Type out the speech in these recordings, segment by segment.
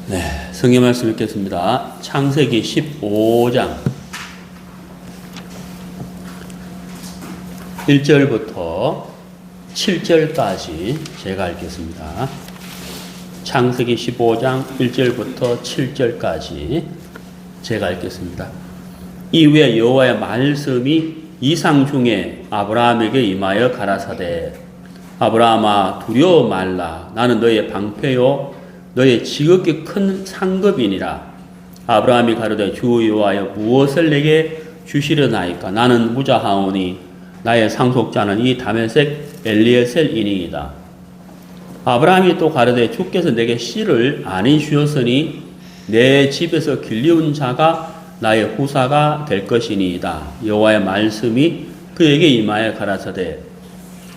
네, 성경 말씀 읽겠습니다. 창세기 15장 1절부터 7절까지 제가 읽겠습니다. 창세기 15장 1절부터 7절까지 제가 읽겠습니다. 이후에 여호와의 말씀이 이상 중에 아브라함에게 임하여 가라사대 아브라함아 두려워 말라. 나는 너의 방패요 너의 지극히 큰 상급이니라. 아브라함이 가로되 주 여호와여 무엇을 내게 주시려나이까. 나는 무자하오니 나의 상속자는 이 다메섹 엘리에셀이니이다. 아브라함이 또 가로되 주께서 내게 씨를 아니 주셨으니 내 집에서 길리운 자가 나의 후사가 될 것이니이다. 여호와의 말씀이 그에게 임하여 가라사대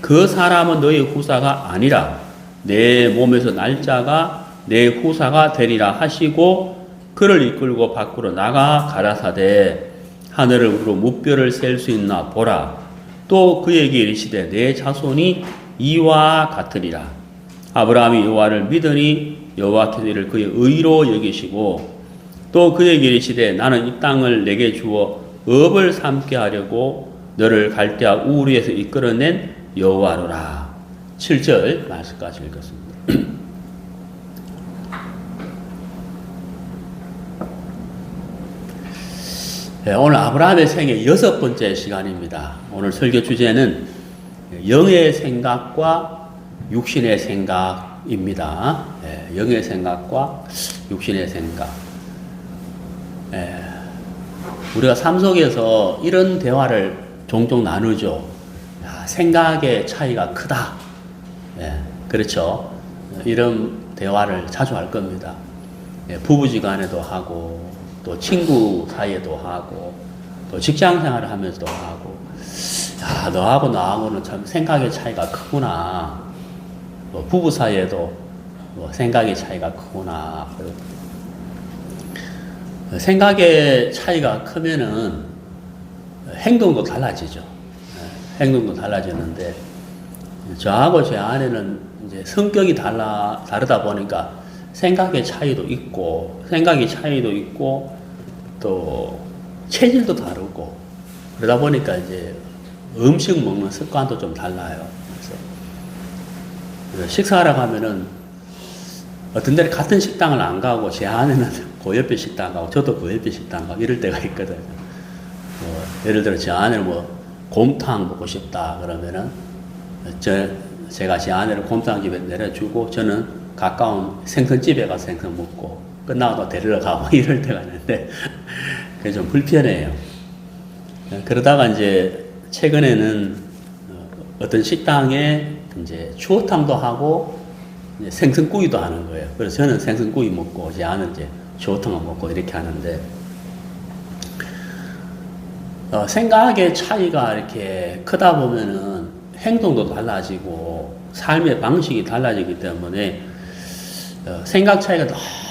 그 사람은 너의 후사가 아니라 내 몸에서 날짜가 내 후사가 되리라 하시고 그를 이끌고 밖으로 나가 가라사대 하늘으로 무뼈를 셀 수 있나 보라. 또 그에게 이르시되 내 자손이 이와 같으리라. 아브라함이 여호와를 믿으니 여호와께서 이를 그의 의로 여기시고 또 그에게 이르시되 나는 이 땅을 내게 주어 업을 삼게 하려고 너를 갈대아 우르에서 이끌어낸 여호와로라. 7절 말씀까지 읽었습니다. 네, 오늘 아브라함의 생애 6번째 시간입니다. 오늘 설교 주제는 영의 생각과 육신의 생각입니다. 네, 영의 생각과 육신의 생각. 네, 우리가 삶 속에서 이런 대화를 종종 나누죠. 야, 생각의 차이가 크다. 네, 그렇죠. 이런 대화를 자주 할 겁니다. 네, 부부지간에도 하고 또 친구 사이에도 하고 또 직장 생활을 하면서도 하고 야 너하고 나하고는 참 생각의 차이가 크구나. 뭐 부부 사이에도 뭐 생각의 차이가 크구나. 생각의 차이가 크면은 행동도 달라지죠. 행동도 달라지는데 저하고 제 아내는 이제 성격이 다르다 보니까 생각의 차이도 있고 또 체질도 다르고 그러다 보니까 이제 음식 먹는 습관도 좀 달라요. 그래서 식사하러 가면은 어떤 데는 같은 식당을 안 가고 제 아내는 그 옆에 식당 가고 저도 그 옆에 식당 가고 이럴 때가 있거든요. 예를 들어 제 아내는 뭐 곰탕 먹고 싶다 그러면은 제가 제 아내를 곰탕집에 내려주고 저는 가까운 생선집에 가서 생선 먹고 끝나고 데리러 가고 이럴 때가 있는데 그게 좀 불편해요. 그러다가 이제 최근에는 어떤 식당에 이제 추어탕도 하고 이제 생선구이도 하는 거예요. 그래서 저는 생선구이 먹고 제 아내는 이제 추어탕을 먹고 이렇게 하는데 생각의 차이가 이렇게 크다 보면은 행동도 달라지고 삶의 방식이 달라지기 때문에 생각 차이가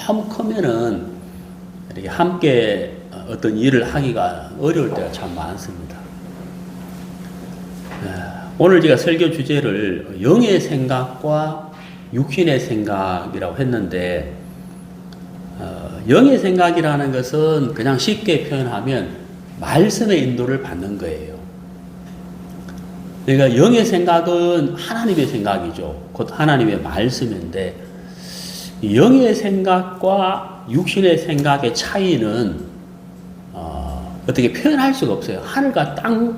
너무 크면은 이렇게 함께 어떤 일을 하기가 어려울 때가 참 많습니다. 오늘 제가 설교 주제를 영의 생각과 육신의 생각이라고 했는데 영의 생각이라는 것은 그냥 쉽게 표현하면 말씀의 인도를 받는 거예요. 그러니까 영의 생각은 하나님의 생각이죠. 곧 하나님의 말씀인데 영의 생각과 육신의 생각의 차이는 어떻게 표현할 수가 없어요. 하늘과 땅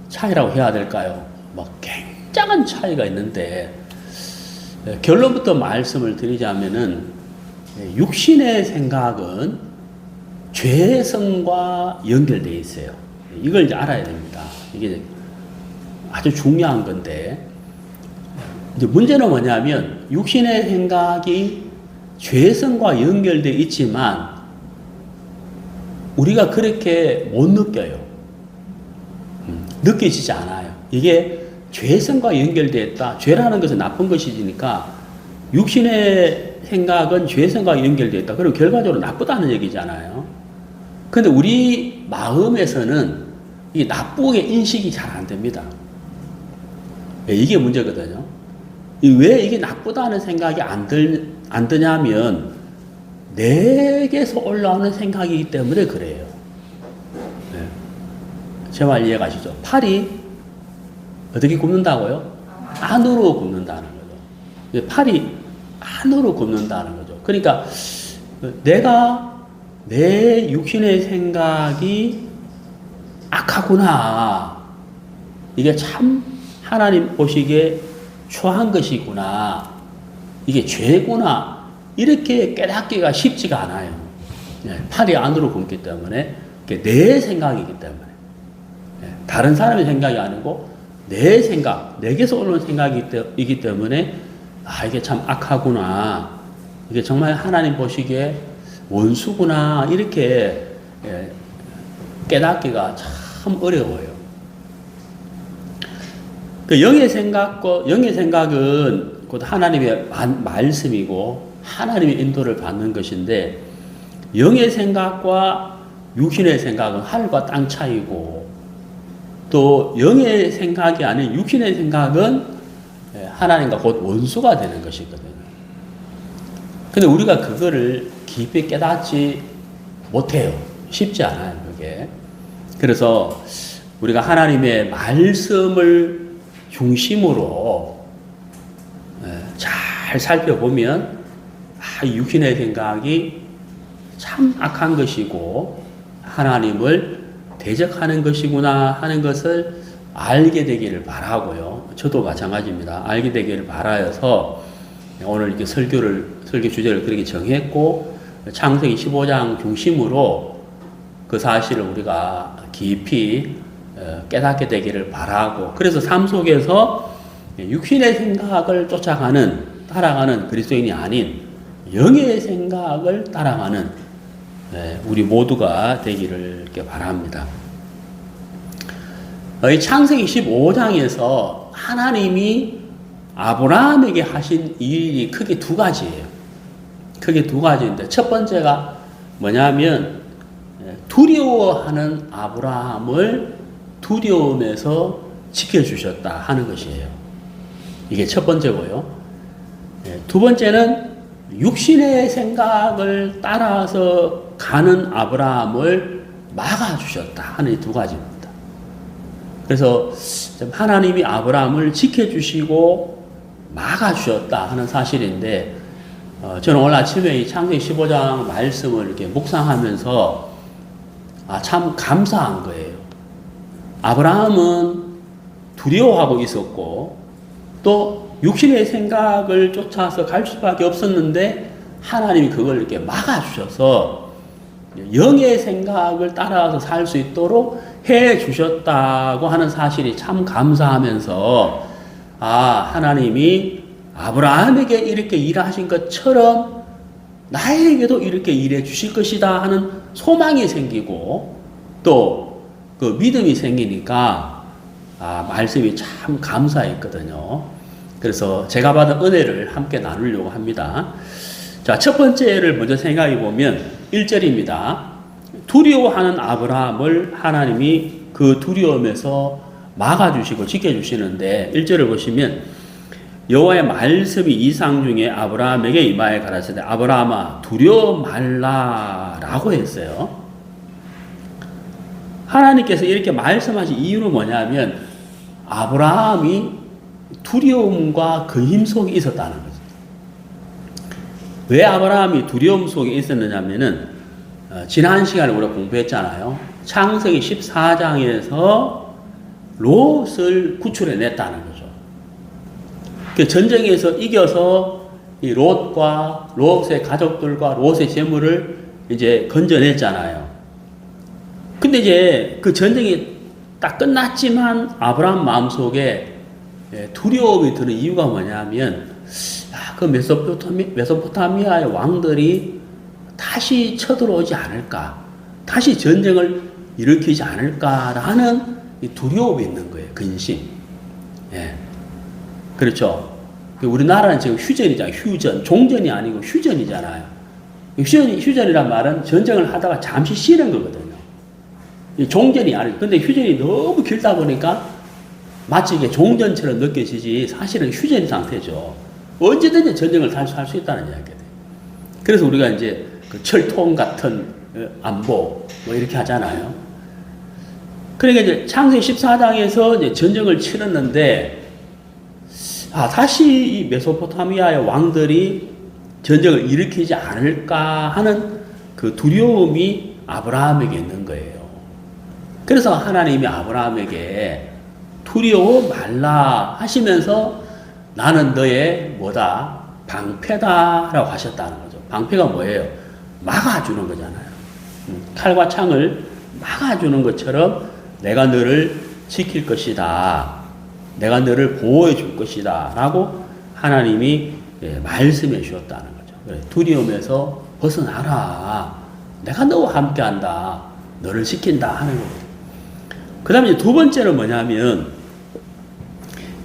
차이라고 해야 될까요? 뭐 굉장한 차이가 있는데 결론부터 말씀을 드리자면은 육신의 생각은 죄성과 연결되어 있어요. 이걸 이제 알아야 됩니다. 이게 아주 중요한 건데 이제 문제는 뭐냐면 육신의 생각이 죄성과 연결되어 있지만 우리가 그렇게 못 느껴요. 느껴지지 않아요. 이게 죄성과 연결되어 있다. 죄라는 것은 나쁜 것이니까 육신의 생각은 죄성과 연결되어 있다. 그럼 결과적으로 나쁘다는 얘기잖아요. 근데 우리 마음에서는 이 나쁘게 인식이 잘 안 됩니다. 이게 문제거든요. 왜 이게 나쁘다는 생각이 안 드냐면 내게서 올라오는 생각이기 때문에 그래요. 네. 제 말 이해가시죠? 팔이 어떻게 굽는다고요? 안으로 굽는다는 거죠. 팔이 안으로 굽는다는 거죠. 그러니까 내가 내 육신의 생각이 악하구나. 이게 참 하나님 보시기에 추한 것이구나. 이게 죄구나. 이렇게 깨닫기가 쉽지가 않아요. 팔이 안으로 굽기 때문에 내 생각이기 때문에 다른 사람의 생각이 아니고 내 생각, 내게서 오는 생각이기 때문에 이게 참 악하구나. 이게 정말 하나님 보시기에 원수구나. 이렇게 깨닫기가 참 어려워요. 그 영의 생각은 곧 하나님의 말씀이고 하나님의 인도를 받는 것인데 영의 생각과 육신의 생각은 하늘과 땅 차이고 또 영의 생각이 아닌 육신의 생각은 하나님과 곧 원수가 되는 것이거든요. 근데 우리가 그거를 깊이 깨닫지 못해요. 쉽지 않아요, 그게. 그래서 우리가 하나님의 말씀을 중심으로 잘 살펴보면 육신의 생각이 참 악한 것이고 하나님을 대적하는 것이구나 하는 것을 알게 되기를 바라고요. 저도 마찬가지입니다. 알게 되기를 바라여서 오늘 이렇게 설교 주제를 그렇게 정했고 창세기 15장 중심으로 그 사실을 우리가 깊이 깨닫게 되기를 바라고 그래서 삶 속에서 육신의 생각을 따라가는 그리스도인이 아닌 영의 생각을 따라가는 우리 모두가 되기를 이렇게 바랍니다. 이 창세기 15장에서 하나님이 아브라함에게 하신 일이 크게 두 가지예요. 크게 두 가지인데 첫 번째가 뭐냐면 두려워하는 아브라함을 두려움에서 지켜주셨다 하는 것이에요. 이게 첫 번째고요. 두 번째는 육신의 생각을 따라서 가는 아브라함을 막아주셨다 하는 이 두 가지입니다. 그래서 하나님이 아브라함을 지켜주시고 막아주셨다 하는 사실인데 저는 오늘 아침에 이 창세기 15장 말씀을 이렇게 묵상하면서 참 감사한 거예요. 아브라함은 두려워하고 있었고 또 육신의 생각을 쫓아서 갈 수밖에 없었는데 하나님이 그걸 이렇게 막아주셔서 영의 생각을 따라서 살 수 있도록 해 주셨다고 하는 사실이 참 감사하면서 하나님이 아브라함에게 이렇게 일하신 것처럼 나에게도 이렇게 일해 주실 것이다 하는 소망이 생기고 또 그 믿음이 생기니까 말씀이 참 감사했거든요. 그래서 제가 받은 은혜를 함께 나누려고 합니다. 자, 첫 번째를 먼저 생각해 보면 1절입니다. 두려워하는 아브라함을 하나님이 그 두려움에서 막아주시고 지켜주시는데 1절을 보시면 여호와의 말씀이 이상 중에 아브라함에게 임하여 가라사대 아브라함아 두려워 말라라고 했어요. 하나님께서 이렇게 말씀하신 이유는 뭐냐면 아브라함이 두려움과 근심 속에 있었다는 거죠. 왜 아브라함이 두려움 속에 있었느냐면은 지난 시간에 우리가 공부했잖아요. 창세기 14장에서 롯을 구출해 냈다는 거죠. 그 전쟁에서 이겨서 이 롯과 롯의 가족들과 롯의 재물을 이제 건져냈잖아요. 근데 이제 그 전쟁이 딱 끝났지만 아브라함 마음속에 두려움이 드는 이유가 뭐냐면 그 메소포타미아의 왕들이 다시 쳐들어오지 않을까, 다시 전쟁을 일으키지 않을까라는 두려움이 있는 거예요. 근심. 그렇죠. 우리나라는 지금 휴전이잖아요. 휴전. 종전이 아니고 휴전이잖아요. 휴전이란 말은 전쟁을 하다가 잠시 쉬는 거거든요. 종전이 아니고. 근데 휴전이 너무 길다 보니까 마치 이게 종전처럼 느껴지지 사실은 휴전 상태죠. 언제든지 전쟁을 할 수 있다는 이야기예요. 그래서 우리가 이제 그 철통 같은 안보 뭐 이렇게 하잖아요. 그러니까 이제 창세기 14장에서 이제 전쟁을 치렀는데 다시 이 메소포타미아의 왕들이 전쟁을 일으키지 않을까 하는 그 두려움이 아브라함에게 있는 거예요. 그래서 하나님이 아브라함에게 두려워 말라 하시면서 나는 너의 뭐다? 방패다라고 하셨다는 거죠. 방패가 뭐예요? 막아주는 거잖아요. 칼과 창을 막아주는 것처럼 내가 너를 지킬 것이다. 내가 너를 보호해 줄 것이다. 라고 하나님이 말씀해 주셨다는 거죠. 그래, 두려움에서 벗어나라. 내가 너와 함께 한다. 너를 지킨다 하는 거죠. 그 다음에 두 번째는 뭐냐면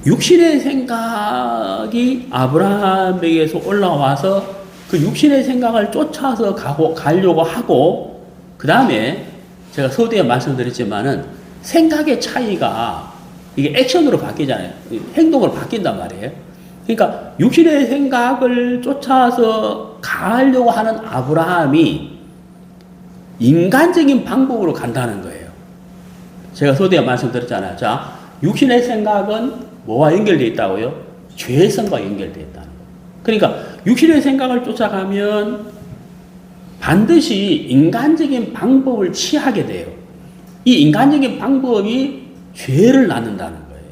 육신의 생각이 아브라함에게서 올라와서 그 육신의 생각을 쫓아서 가려고 하고 그 다음에 제가 서두에 말씀드렸지만은 생각의 차이가 이게 액션으로 바뀌잖아요. 행동으로 바뀐단 말이에요. 그러니까 육신의 생각을 쫓아서 가려고 하는 아브라함이 인간적인 방법으로 간다는 거예요. 제가 서두에 말씀드렸잖아요. 자, 육신의 생각은 뭐와 연결되어 있다고요? 죄성과 연결되어 있다는 거예요. 그러니까 육신의 생각을 쫓아가면 반드시 인간적인 방법을 취하게 돼요. 이 인간적인 방법이 죄를 낳는다는 거예요.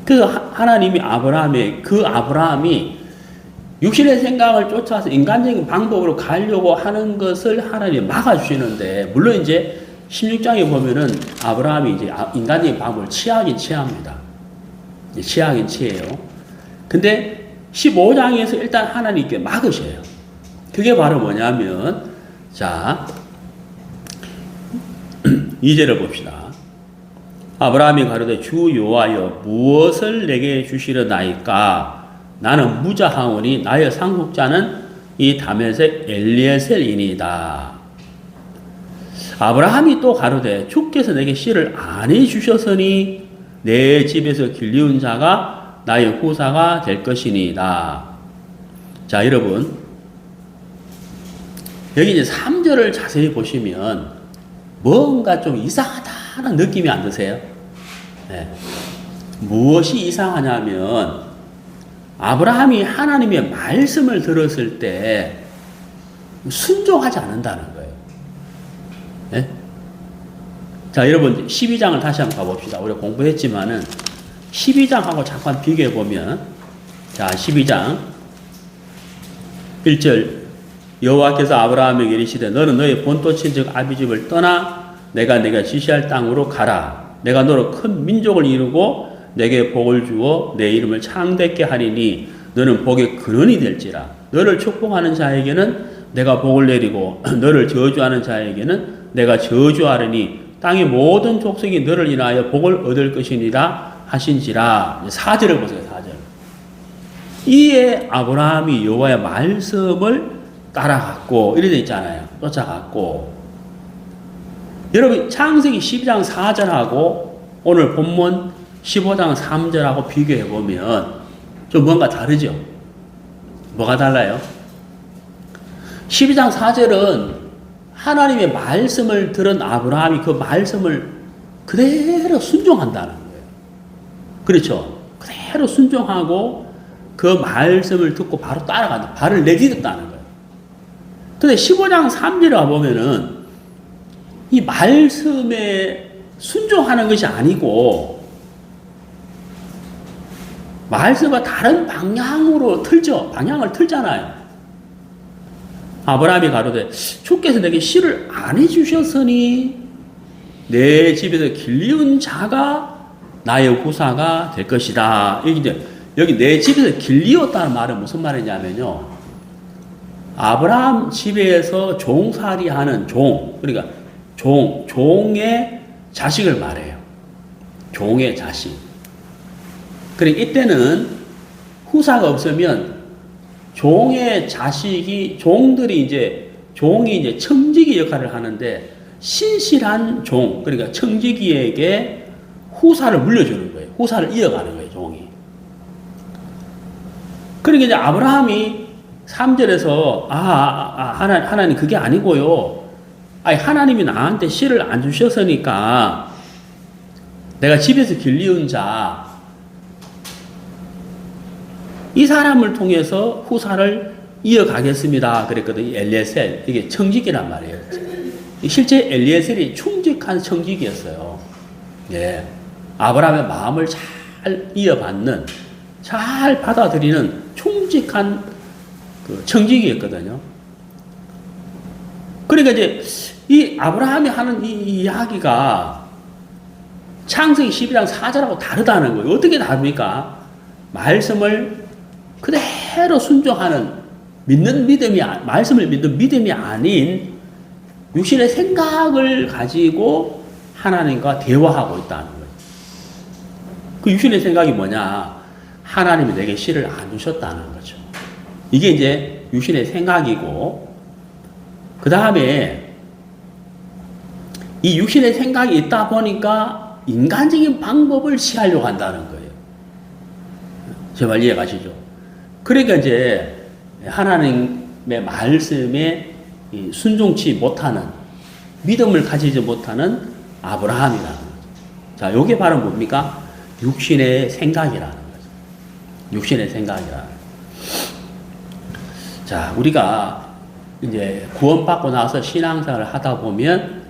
그래서 하나님이 아브라함이 육신의 생각을 쫓아서 인간적인 방법으로 가려고 하는 것을 하나님이 막아주시는데, 물론 이제 16장에 보면은 아브라함이 이제 인간적인 방법을 취하긴 취합니다. 취하긴 취해요. 근데 15장에서 일단 하나님께 막으셔요. 그게 바로 뭐냐면, 자, 2절을 봅시다. 아브라함이 가로되 주 여호와여 무엇을 내게 주시려나이까? 나는 무자하오니 나의 상속자는 이 다메섹 엘리에셀이니이다. 아브라함이 또 가로되 주께서 내게 씨를 안 해주셨으니 내 집에서 길리운 자가 나의 후사가 될 것이니이다. 자, 여러분 여기 이제 3절을 자세히 보시면 뭔가 좀 이상하다는 느낌이 안 드세요? 네. 무엇이 이상하냐면 아브라함이 하나님의 말씀을 들었을 때 순종하지 않는다는 거예요. 네? 자, 여러분 12장을 다시 한번 가봅시다. 우리가 공부했지만은 12장하고 잠깐 비교해 보면, 자, 12장 1절 여호와께서 아브라함에게 이르시되 너는 너의 본토 친척 아비 집을 떠나 내가 지시할 땅으로 가라. 내가 너로 큰 민족을 이루고 내게 복을 주어 내 이름을 창대케 하리니 너는 복의 근원이 될지라. 너를 축복하는 자에게는 내가 복을 내리고 너를 저주하는 자에게는 내가 저주하리니 땅의 모든 족속이 너를 인하여 복을 얻을 것이니라 하신지라. 4절을 보세요. 4절. 이에 아브라함이 여호와의 말씀을 따라갔고 이래 돼 있잖아요. 쫓아갔고. 여러분 창세기 12장 4절하고 오늘 본문 15장 3절하고 비교해 보면 좀 뭔가 다르죠. 뭐가 달라요? 12장 4절은 하나님의 말씀을 들은 아브라함이 그 말씀을 그대로 순종한다는 거예요. 그렇죠? 그대로 순종하고 그 말씀을 듣고 바로 따라간다. 발을 내딛었다는 거예요. 근데 15장 3절에 보면은 이 말씀에 순종하는 것이 아니고 말씀과 다른 방향으로 틀죠. 방향을 틀잖아요. 아브라함이 가로되 주께서 내게 씨를 안 해주셨으니 내 집에서 길리운 자가 나의 후사가 될 것이다. 여기 내 집에서 길리웠다는 말은 무슨 말이냐면요. 아브라함 집에서 종살이 하는 종, 그러니까 종의 자식을 말해요. 종의 자식. 그러니까 이때는 후사가 없으면 종의 자식이, 종이 이제 청지기 역할을 하는데 신실한 종, 그러니까 청지기에게 후사를 물려주는 거예요. 후사를 이어가는 거예요, 종이. 그러니까 이제 아브라함이 3절에서 하나님 그게 아니고요. 아니 하나님이 나한테 씨를 안 주셨으니까 내가 집에서 길리운 자 이 사람을 통해서 후사를 이어가겠습니다. 그랬거든요. 엘리에셀 이게 청직이란 말이에요. 실제 엘리에셀이 충직한 청직이었어요. 예, 아브라함의 마음을 잘 이어받는 잘 받아들이는 충직한 그 청직이었거든요. 그러니까 이제 이 아브라함이 하는 이 이야기가 창세기 12장 4절하고 다르다는 거예요. 어떻게 다릅니까? 말씀을 그대로 순종하는 믿는 믿음이 말씀을 믿는 믿음이 아닌 육신의 생각을 가지고 하나님과 대화하고 있다는 거예요. 그 육신의 생각이 뭐냐? 하나님이 내게 씨를 안 주셨다는 거죠. 이게 이제 육신의 생각이고, 그 다음에 이 육신의 생각이 있다 보니까 인간적인 방법을 취하려고 한다는 거예요. 제 말 이해 가시죠? 그러니까 이제 하나님의 말씀에 순종치 못하는, 믿음을 가지지 못하는 아브라함이라는 거죠. 자, 요게 바로 뭡니까? 육신의 생각이라는 거죠. 육신의 생각이라는 거죠. 자, 우리가 이제 구원받고 나서 신앙생활을 하다 보면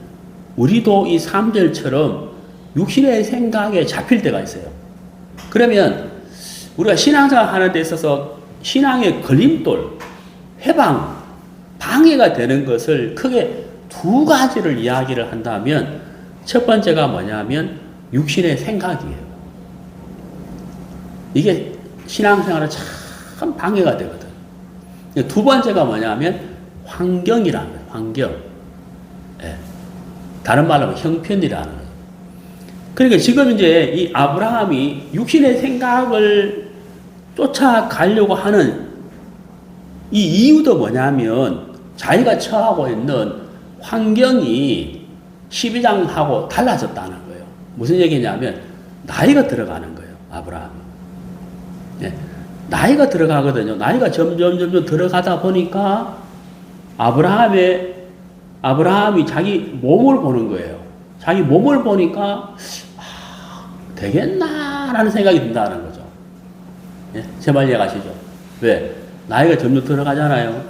우리도 이 3절처럼 육신의 생각에 잡힐 때가 있어요. 그러면 우리가 신앙생활 하는 데 있어서 신앙의 걸림돌, 해방, 방해가 되는 것을 크게 두 가지를 이야기를 한다면 첫 번째가 뭐냐면 육신의 생각이에요. 이게 신앙생활에 참 방해가 되거든. 두 번째가 뭐냐면 환경이라는 거예요. 환경. 예. 다른 말로 하면 형편이라는 거예요. 그러니까 지금 이제 이 아브라함이 육신의 생각을 쫓아가려고 하는 이 이유도 뭐냐면 자기가 처하고 있는 환경이 12장하고 달라졌다는 거예요. 무슨 얘기냐면 나이가 들어가는 거예요. 아브라함이. 네. 나이가 들어가거든요. 나이가 점점 들어가다 보니까 아브라함이 자기 몸을 보는 거예요. 자기 몸을 보니까 되겠나라는 생각이 든다는 거죠. 예? 제 말 이해가시죠? 왜? 나이가 점점 들어가잖아요.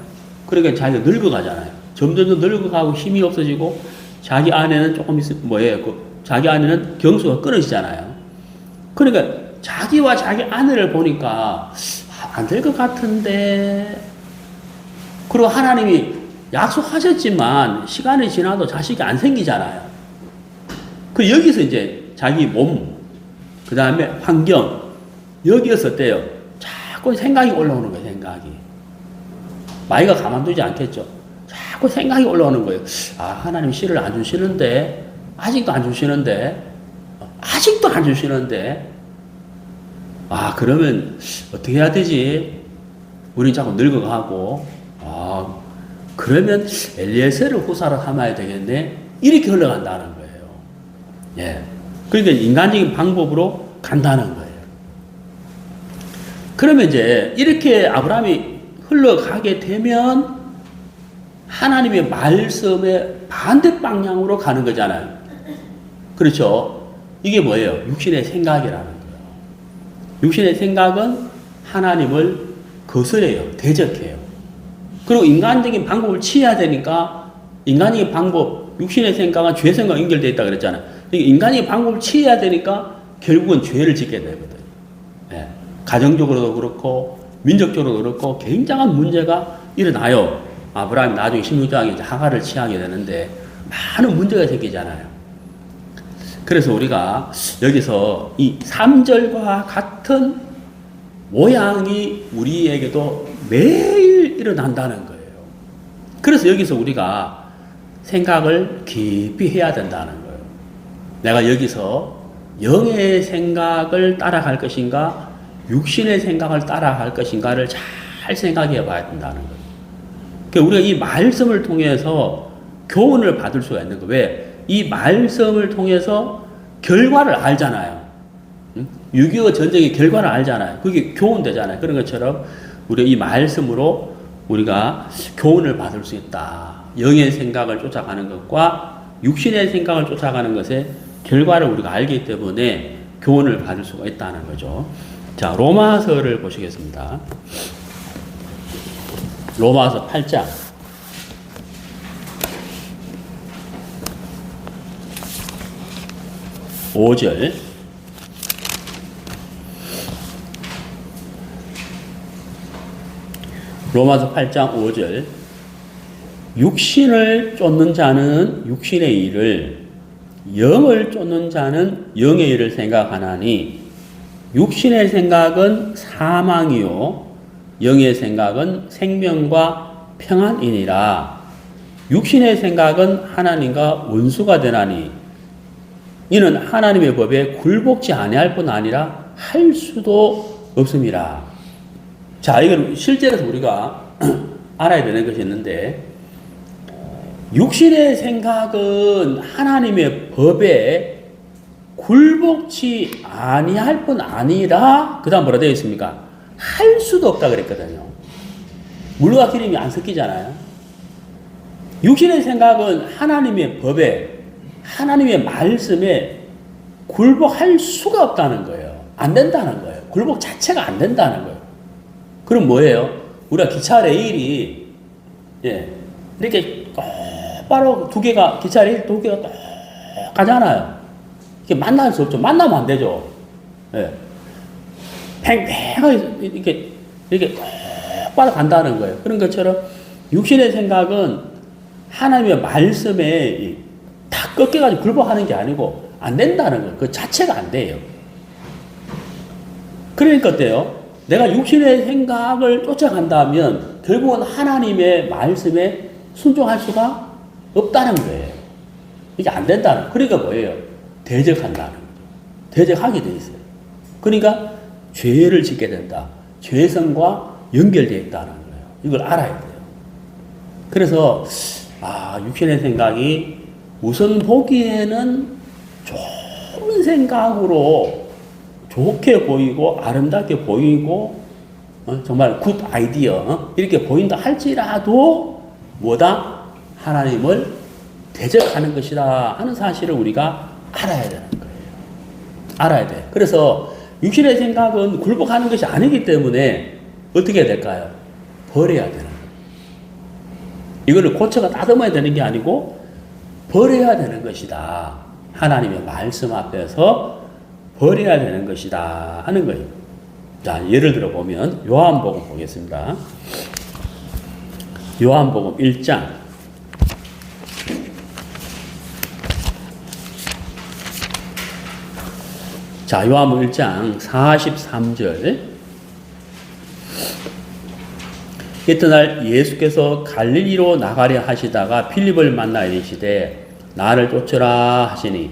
그러니까 자기가 늙어가잖아요. 점점 늙어가고 힘이 없어지고 자기 안에는 조금 자기 안에는 경수가 끊어지잖아요. 그러니까 자기와 자기 아내를 보니까 안 될 것 같은데, 그리고 하나님이 약속하셨지만 시간이 지나도 자식이 안 생기잖아요. 그 여기서 이제 자기 몸, 그 다음에 환경, 여기에서 어때요? 자꾸 생각이 올라오는 거예요. 생각이. 마이가 가만두지 않겠죠. 자꾸 생각이 올라오는 거예요. 하나님 씨를 안 주시는데, 아직도 안 주시는데, 그러면 어떻게 해야 되지? 우리 자꾸 늙어가고, 그러면 엘리에셀을 후사로 삼아야 되겠네? 이렇게 흘러간다는 거예요. 예. 그러니까 인간적인 방법으로 간다는 거예요. 그러면 이제 이렇게 아브라함이 흘러가게 되면 하나님의 말씀의 반대 방향으로 가는 거잖아요. 그렇죠? 이게 뭐예요? 육신의 생각이라는 거예요. 육신의 생각은 하나님을 거스려요. 대적해요. 그리고 인간적인 방법을 취해야 되니까 인간적인 방법, 육신의 생각은 죄 생각과 연결되어 있다고 그랬잖아요. 인간적인 방법을 취해야 되니까 결국은 죄를 짓게 되거든요. 예. 가정적으로도 그렇고 민족적으로도 그렇고 굉장한 문제가 일어나요. 아브라함이 나중에 16장에 이제 하가를 취하게 되는데 많은 문제가 생기잖아요. 그래서 우리가 여기서 이 3절과 같은 모양이 우리에게도 매일 일어난다는 거예요. 그래서 여기서 우리가 생각을 깊이 해야 된다는 거예요. 내가 여기서 영의 생각을 따라갈 것인가, 육신의 생각을 따라갈 것인가를 잘 생각해 봐야 된다는 거예요. 그러니까 우리가 이 말씀을 통해서 교훈을 받을 수가 있는 거예요. 왜? 이 말씀을 통해서 결과를 알잖아요. 6.25 전쟁의 결과를 알잖아요. 그게 교훈되잖아요. 그런 것처럼 우리가 이 말씀으로 우리가 교훈을 받을 수 있다. 영의 생각을 쫓아가는 것과 육신의 생각을 쫓아가는 것의 결과를 우리가 알기 때문에 교훈을 받을 수가 있다는 거죠. 자, 로마서를 보시겠습니다. 로마서 8장. (5절) 로마서 8장 5절. 육신을 쫓는 자는 육신의 일을, 영을 쫓는 자는 영의 일을 생각하나니 육신의 생각은 사망이요 영의 생각은 생명과 평안이니라. 육신의 생각은 하나님과 원수가 되나니 이는 하나님의 법에 굴복지 아니할 뿐 아니라 할 수도 없음이라. 자, 이건 실제로 우리가 알아야 되는 것이 있는데, 육신의 생각은 하나님의 법에 굴복치 아니할 뿐 아니라, 그 다음 뭐라 되어 있습니까? 할 수도 없다 그랬거든요. 물과 기름이 안 섞이잖아요. 육신의 생각은 하나님의 법에, 하나님의 말씀에 굴복할 수가 없다는 거예요. 안 된다는 거예요. 굴복 자체가 안 된다는 거예요. 그럼 뭐예요? 우리가 기차 레일이, 이렇게 똑바로 두 개가, 기차 레일 두 개가 똑같잖아요. 이게 만날 수 없죠. 만나면 안 되죠. 팽팽하게 이렇게 똑바로 간다는 거예요. 그런 것처럼 육신의 생각은 하나님의 말씀에 다 꺾여가지고 굴복하는 게 아니고 안 된다는 거예요. 그 자체가 안 돼요. 그러니까 어때요? 내가 육신의 생각을 쫓아간다면 결국은 하나님의 말씀에 순종할 수가 없다는 거예요. 이게 안 된다는 거예요. 그러니까 뭐예요? 대적한다는 거죠. 대적하게 돼 있어요. 그러니까 죄를 짓게 된다. 죄성과 연결되어 있다는 거예요. 이걸 알아야 돼요. 그래서 육신의 생각이 우선 보기에는 좋은 생각으로 좋게 보이고 아름답게 보이고 정말 굿 아이디어 이렇게 보인다 할지라도 뭐다? 하나님을 대적하는 것이다 하는 사실을 우리가 알아야 되는 거예요. 알아야 돼. 그래서 육신의 생각은 굴복하는 것이 아니기 때문에 어떻게 해야 될까요? 버려야 되는 거예요. 이거를 고쳐가 따듬어야 되는 게 아니고 버려야 되는 것이다. 하나님의 말씀 앞에서 버려야 되는 것이다 하는 거예요. 자, 예를 들어 보면 요한복음 보겠습니다. 요한복음 1장. 자, 요한복음 1장 43절. 이튿날 예수께서 갈릴리로 나가려 하시다가 필립을 만나 이르시되 나를 쫓으라 하시니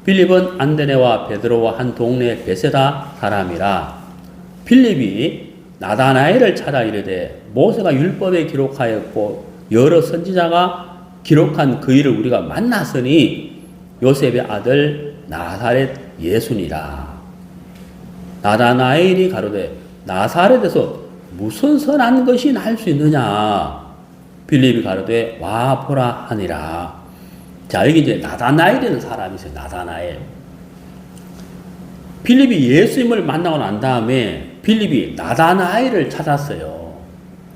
필립은 안드레와 베드로와 한 동네 베세다 사람이라. 필립이 나다나엘을 찾아 이르되 모세가 율법에 기록하였고 여러 선지자가 기록한 그 일을 우리가 만났으니 요셉의 아들 나사렛 예수니라. 나다나엘이 가로되 나사렛에서 무슨 선한 것이 날 수 있느냐. 필립이 가로되 와 보라 하니라. 자, 여기 이제 나다나엘이라는 사람이 있어요. 나다나엘. 필립이 예수님을 만나고 난 다음에 필립이 나다나엘을 찾았어요.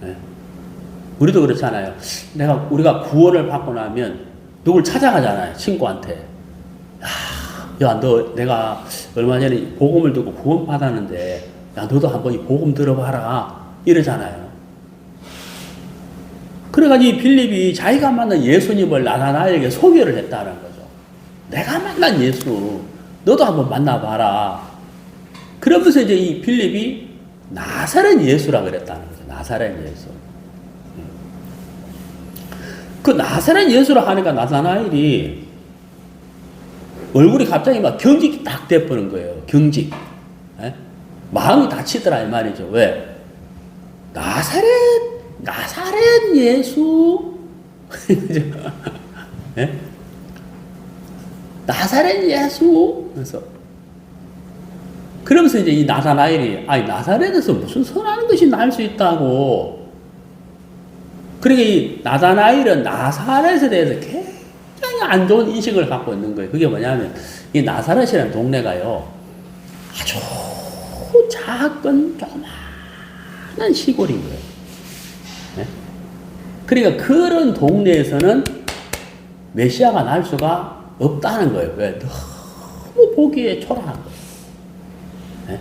네. 우리도 그렇잖아요. 우리가 구원을 받고 나면 누굴 찾아가잖아요. 친구한테. 야, 내가 얼마 전에 복음을 듣고 구원 받았는데, 야, 너도 한번 이 복음 들어봐라. 이러잖아요. 그래가지고 필립이 자기가 만난 예수님을 나다나엘에게 소개를 했다는 거죠. 내가 만난 예수, 너도 한번 만나봐라. 그러면서 이제 이 필립이 나사렛 예수라 그랬다는 거죠. 나사렛 예수. 그 나사렛 예수라 하니까 나다나엘이 얼굴이 갑자기 막 경직이 딱 돼버린 거예요. 경직. 에? 마음이 다치더라 이 말이죠. 왜? 나사렛 예수. 예? 나사렛 예수. 그러면서 이제 이 나다나엘이 나사렛에서 무슨 선한 것이 날 수 있다고. 그러니까 이 나다나엘은 나사렛에 대해서 굉장히 안 좋은 인식을 갖고 있는 거예요. 그게 뭐냐면 이 나사렛이라는 동네가요, 아주 작은 조그마한 시골인 거예요. 네? 그러니까 그런 동네에서는 메시아가 날 수가 없다는 거예요. 왜? 너무 보기에 초라한 거예요. 네?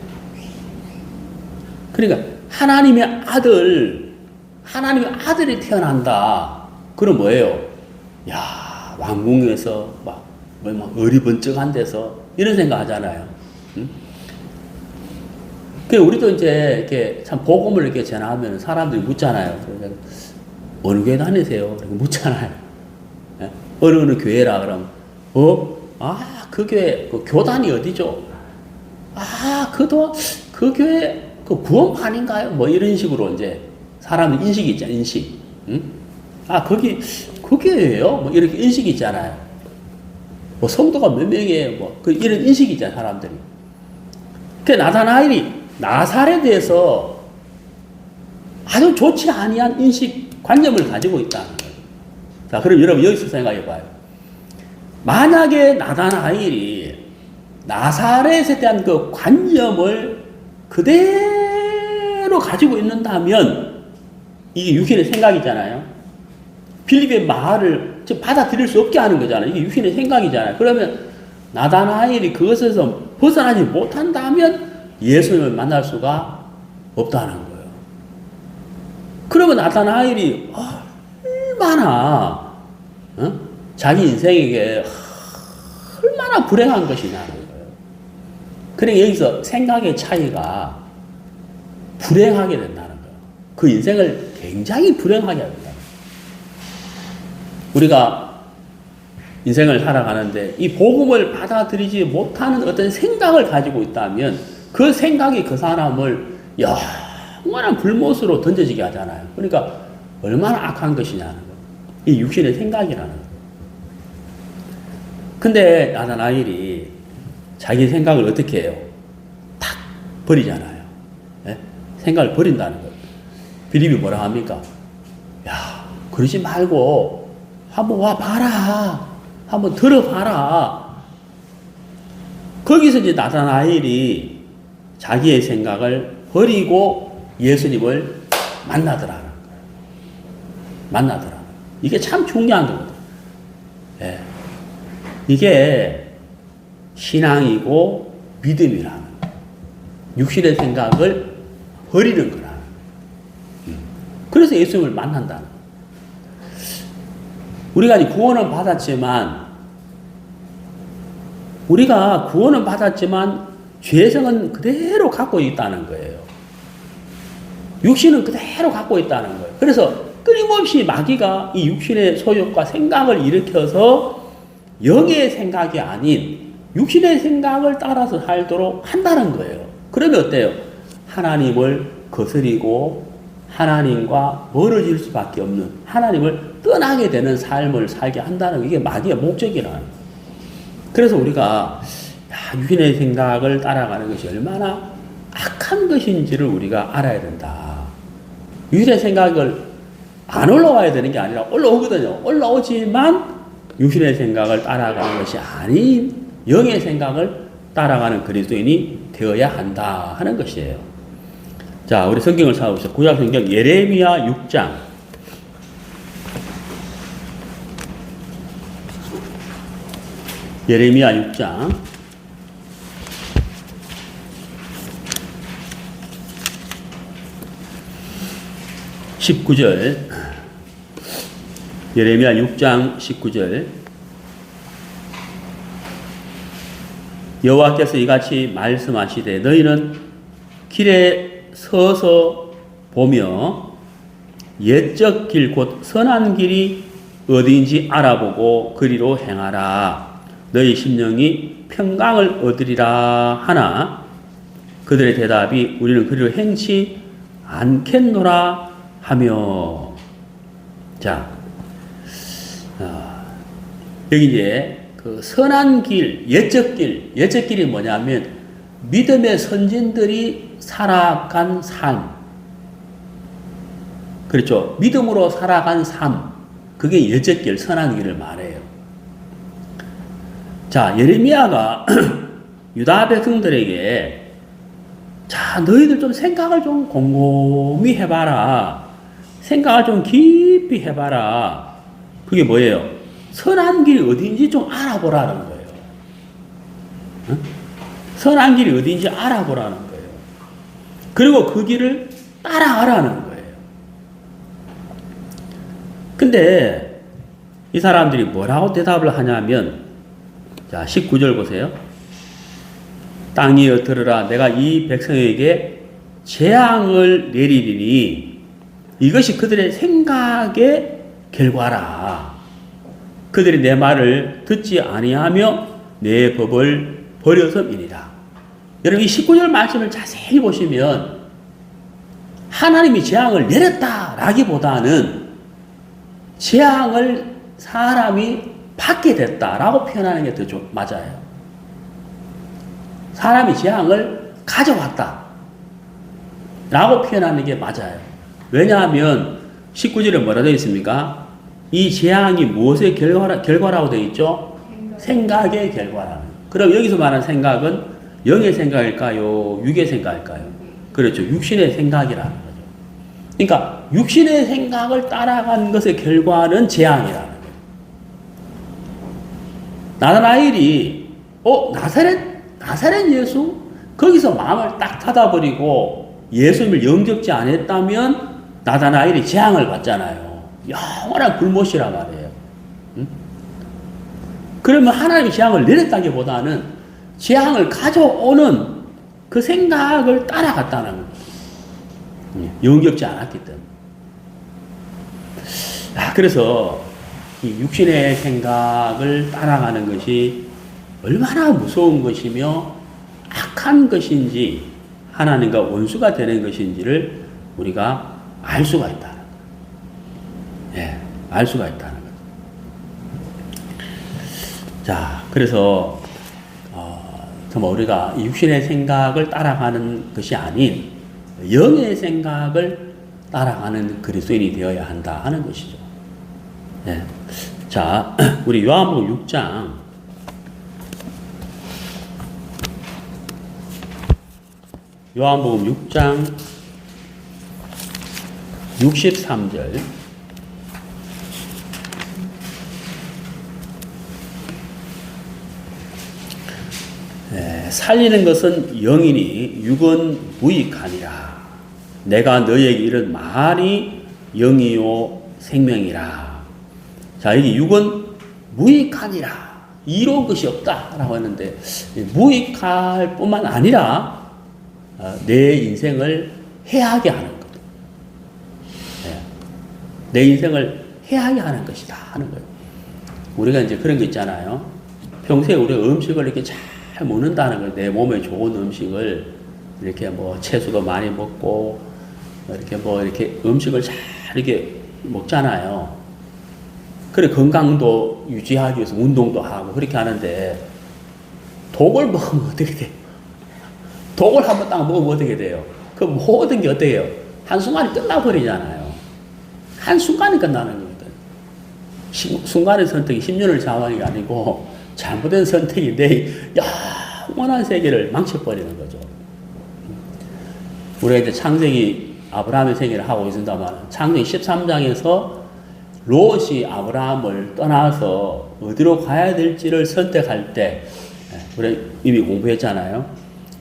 그러니까 하나님의 아들이 태어난다. 그럼 뭐예요? 야, 왕궁에서 막 어리번쩍한 데서 이런 생각 하잖아요. 응? 그 우리도 이제 이렇게 참 복음을 이렇게 전하면 사람들이 묻잖아요. 어느 교회 다니세요? 이렇게 묻잖아요. 예? 어느 교회라 그러면 그 교회 그 교단이 어디죠? 그 교회 그 구원판인가요? 뭐 이런 식으로 이제 사람들 인식이 있잖아요. 인식. 응? 거기 그 교회예요? 뭐 이렇게 인식이 있잖아요. 뭐 성도가 몇 명이에요? 뭐 그 이런 인식이 있잖아요. 사람들이. 그 나다나엘이 나사렛에서 아주 좋지 아니한 인식 관념을 가지고 있다는 거예요. 자, 그럼 여러분 여기서 생각해 봐요. 만약에 나다나엘이 나사렛에 대한 그 관념을 그대로 가지고 있는다면 이게 육신의 생각이잖아요. 빌립의 말을 받아들일 수 없게 하는 거잖아요. 이게 육신의 생각이잖아요. 그러면 나다나엘이 그것에서 벗어나지 못한다면 예수님을 만날 수가 없다는 거예요. 그러면 나다나엘이 얼마나 자기 인생에게 얼마나 불행한 것이냐는 거예요. 그러니까 여기서 생각의 차이가 불행하게 된다는 거예요. 그 인생을 굉장히 불행하게 합니다. 우리가 인생을 살아가는데 이 복음을 받아들이지 못하는 어떤 생각을 가지고 있다면 그 생각이 그 사람을 영원한 불못으로 던져지게 하잖아요. 그러니까 얼마나 악한 것이냐는 거예요. 이 육신의 생각이라는 거예요. 근데 나다나엘이 자기 생각을 어떻게 해요? 탁 버리잖아요. 네? 생각을 버린다는 거예요. 빌립이 뭐라 합니까? 야, 그러지 말고 한번 와봐라. 한번 들어봐라. 거기서 이제 나다나엘이 자기의 생각을 버리고 예수님을 만나더라는 거예요. 만나더라. 이게 참 중요한 거거든요. 네. 이게 신앙이고 믿음이라는 육신의 생각을 버리는 거라는 그래서 예수님을 만난다는 거예요. 우리가 구원은 받았지만 죄성은 그대로 갖고 있다는 거예요. 육신은 그대로 갖고 있다는 거예요. 그래서 끊임없이 마귀가 이 육신의 소욕과 생각을 일으켜서 영의 생각이 아닌 육신의 생각을 따라서 살도록 한다는 거예요. 그러면 어때요? 하나님을 거스리고 하나님과 멀어질 수밖에 없는, 하나님을 떠나게 되는 삶을 살게 한다는 게 이게 마귀의 목적이라는 거예요. 그래서 우리가 육신의 생각을 따라가는 것이 얼마나 악한 것인지를 우리가 알아야 된다. 육신의 생각을 안 올라와야 되는 게 아니라 올라오거든요. 올라오지만 육신의 생각을 따라가는 것이 아닌 영의 생각을 따라가는 그리스도인이 되어야 한다 하는 것이에요. 자, 우리 성경을 찾아보시죠. 구약 성경 예레미야 6장. 예레미야 6장 19절. 예레미야 6장 19절. 여호와께서 이같이 말씀하시되 너희는 길에 서서 보며 옛적 길 곧 선한 길이 어디인지 알아보고 그리로 행하라. 너희 심령이 평강을 얻으리라 하나 그들의 대답이 우리는 그리로 행치 않겠노라 하며. 자, 여기 이제 그 선한 길, 옛적 길이 뭐냐면 믿음의 선진들이 살아간 삶. 그렇죠. 믿음으로 살아간 삶. 그게 여적길, 선한 길을 말해요. 자, 예레미야가 유다 백성들에게 자, 너희들 좀 생각을 좀 곰곰이 해봐라. 생각을 좀 깊이 해봐라. 그게 뭐예요? 선한 길이 어딘지 좀 알아보라는 거예요. 응? 선한 길이 어딘지 알아보라는 거예요. 그리고 그 길을 따라가라는 거예요. 근데 이 사람들이 뭐라고 대답을 하냐면, 자, 19절 보세요. 땅이여 들으라. 내가 이 백성에게 재앙을 내리리니 이것이 그들의 생각의 결과라. 그들이 내 말을 듣지 아니하며 내 법을 버려서이니라. 여러분 이 19절 말씀을 자세히 보시면 하나님이 재앙을 내렸다라기보다는 재앙을 사람이 받게 됐다라고 표현하는 게 더 맞아요. 사람이 재앙을 가져왔다 라고 표현하는 게 맞아요. 왜냐하면 19절에 뭐라 되어 있습니까? 이 재앙이 무엇의 결과라고 되어 있죠? 생각의 결과라는. 그럼 여기서 말하는 생각은 영의 생각일까요? 육의 생각일까요? 그렇죠. 육신의 생각이라는 거죠. 그러니까 육신의 생각을 따라간 것의 결과는 재앙이라는 거예요. 나다나엘이 나사렛 예수? 거기서 마음을 딱 닫아버리고 예수님을 영접지 않았다면 나다나엘이 재앙을 받잖아요. 영원한 불못이란 말이에요. 응? 그러면 하나님이 재앙을 내렸다기보다는 재앙을 가져오는 그 생각을 따라갔다는 거예요. 영접지 않았기 때문에. 그래서 이 육신의 생각을 따라가는 것이 얼마나 무서운 것이며 악한 것인지 하나님과 원수가 되는 것인지를 우리가 알 수가 있다는 거예요. 예, 알 수가 있다는 거예요. 자, 그래서 정말 우리가 육신의 생각을 따라가는 것이 아닌 영의 생각을 따라가는 그리스도인이 되어야 한다 하는 것이죠. 예. 자, 우리 요한복음 6장 요한복음 6장 63절. 살리는 것은 영이니 육은 무익하니라. 내가 너희에게 이른 말이 영이요 생명이라. 자, 여기 육은 무익하니라. 이로운 것이 없다라고 하는데 무익할 뿐만 아니라 내 인생을 해하게 하는 것. 내 인생을 해하게 하는 것이다 하는 거예요. 우리가 이제 그런 거 있잖아요. 평소에 우리가 음식을 이렇게 잘 먹는다는 걸, 내 몸에 좋은 음식을 이렇게 뭐 채소도 많이 먹고 이렇게 음식을 잘 이렇게 먹잖아요. 그래 건강도 유지하기 위해서 운동도 하고 그렇게 하는데 독을 먹으면 어떻게 돼? 독을 한번 딱 먹으면 어떻게 돼요? 그 모든 게 어떻게 해요? 한순간에 끝나버리잖아요. 한순간에 끝나는 거거든. 순간의 선택이 10년을 자원이 아니고 잘못된 선택이 내 영원한 세계를 망쳐버리는 거죠. 우리가 이제 창세기 아브라함의 세계를 하고 있습니다만 창세기 13장에서 롯이 아브라함을 떠나서 어디로 가야 될지를 선택할 때 우리 이미 공부했잖아요.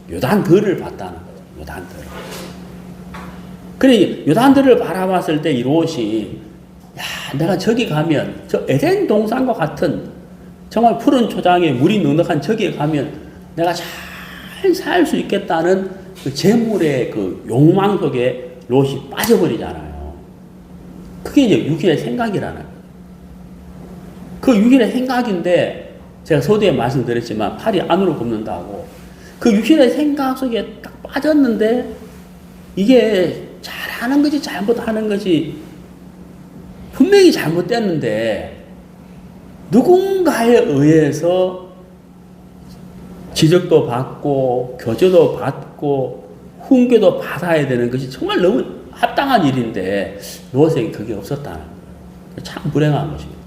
요단들을 봤다는 거죠. 요단들. 그래 요단들을 바라봤을 때 이 롯이 내가 저기 가면 저 에덴 동산과 같은 정말 푸른 초장에 물이 넉넉한 저기에 가면 내가 잘 살 수 있겠다는 그 재물의 그 욕망 속에 롯이 빠져버리잖아요. 그게 이제 육신의 생각이라는 거예요. 그 육신의 생각인데 제가 서두에 말씀드렸지만 팔이 안으로 굽는다고 그 육신의 생각 속에 딱 빠졌는데 이게 잘하는 거지 잘못하는 거지 분명히 잘못됐는데 누군가에 의해서 지적도 받고 교조도 받고 훈계도 받아야 되는 것이 정말 너무 합당한 일인데 노세에게 그게 없었다는 거예요. 참 불행한 것입니다.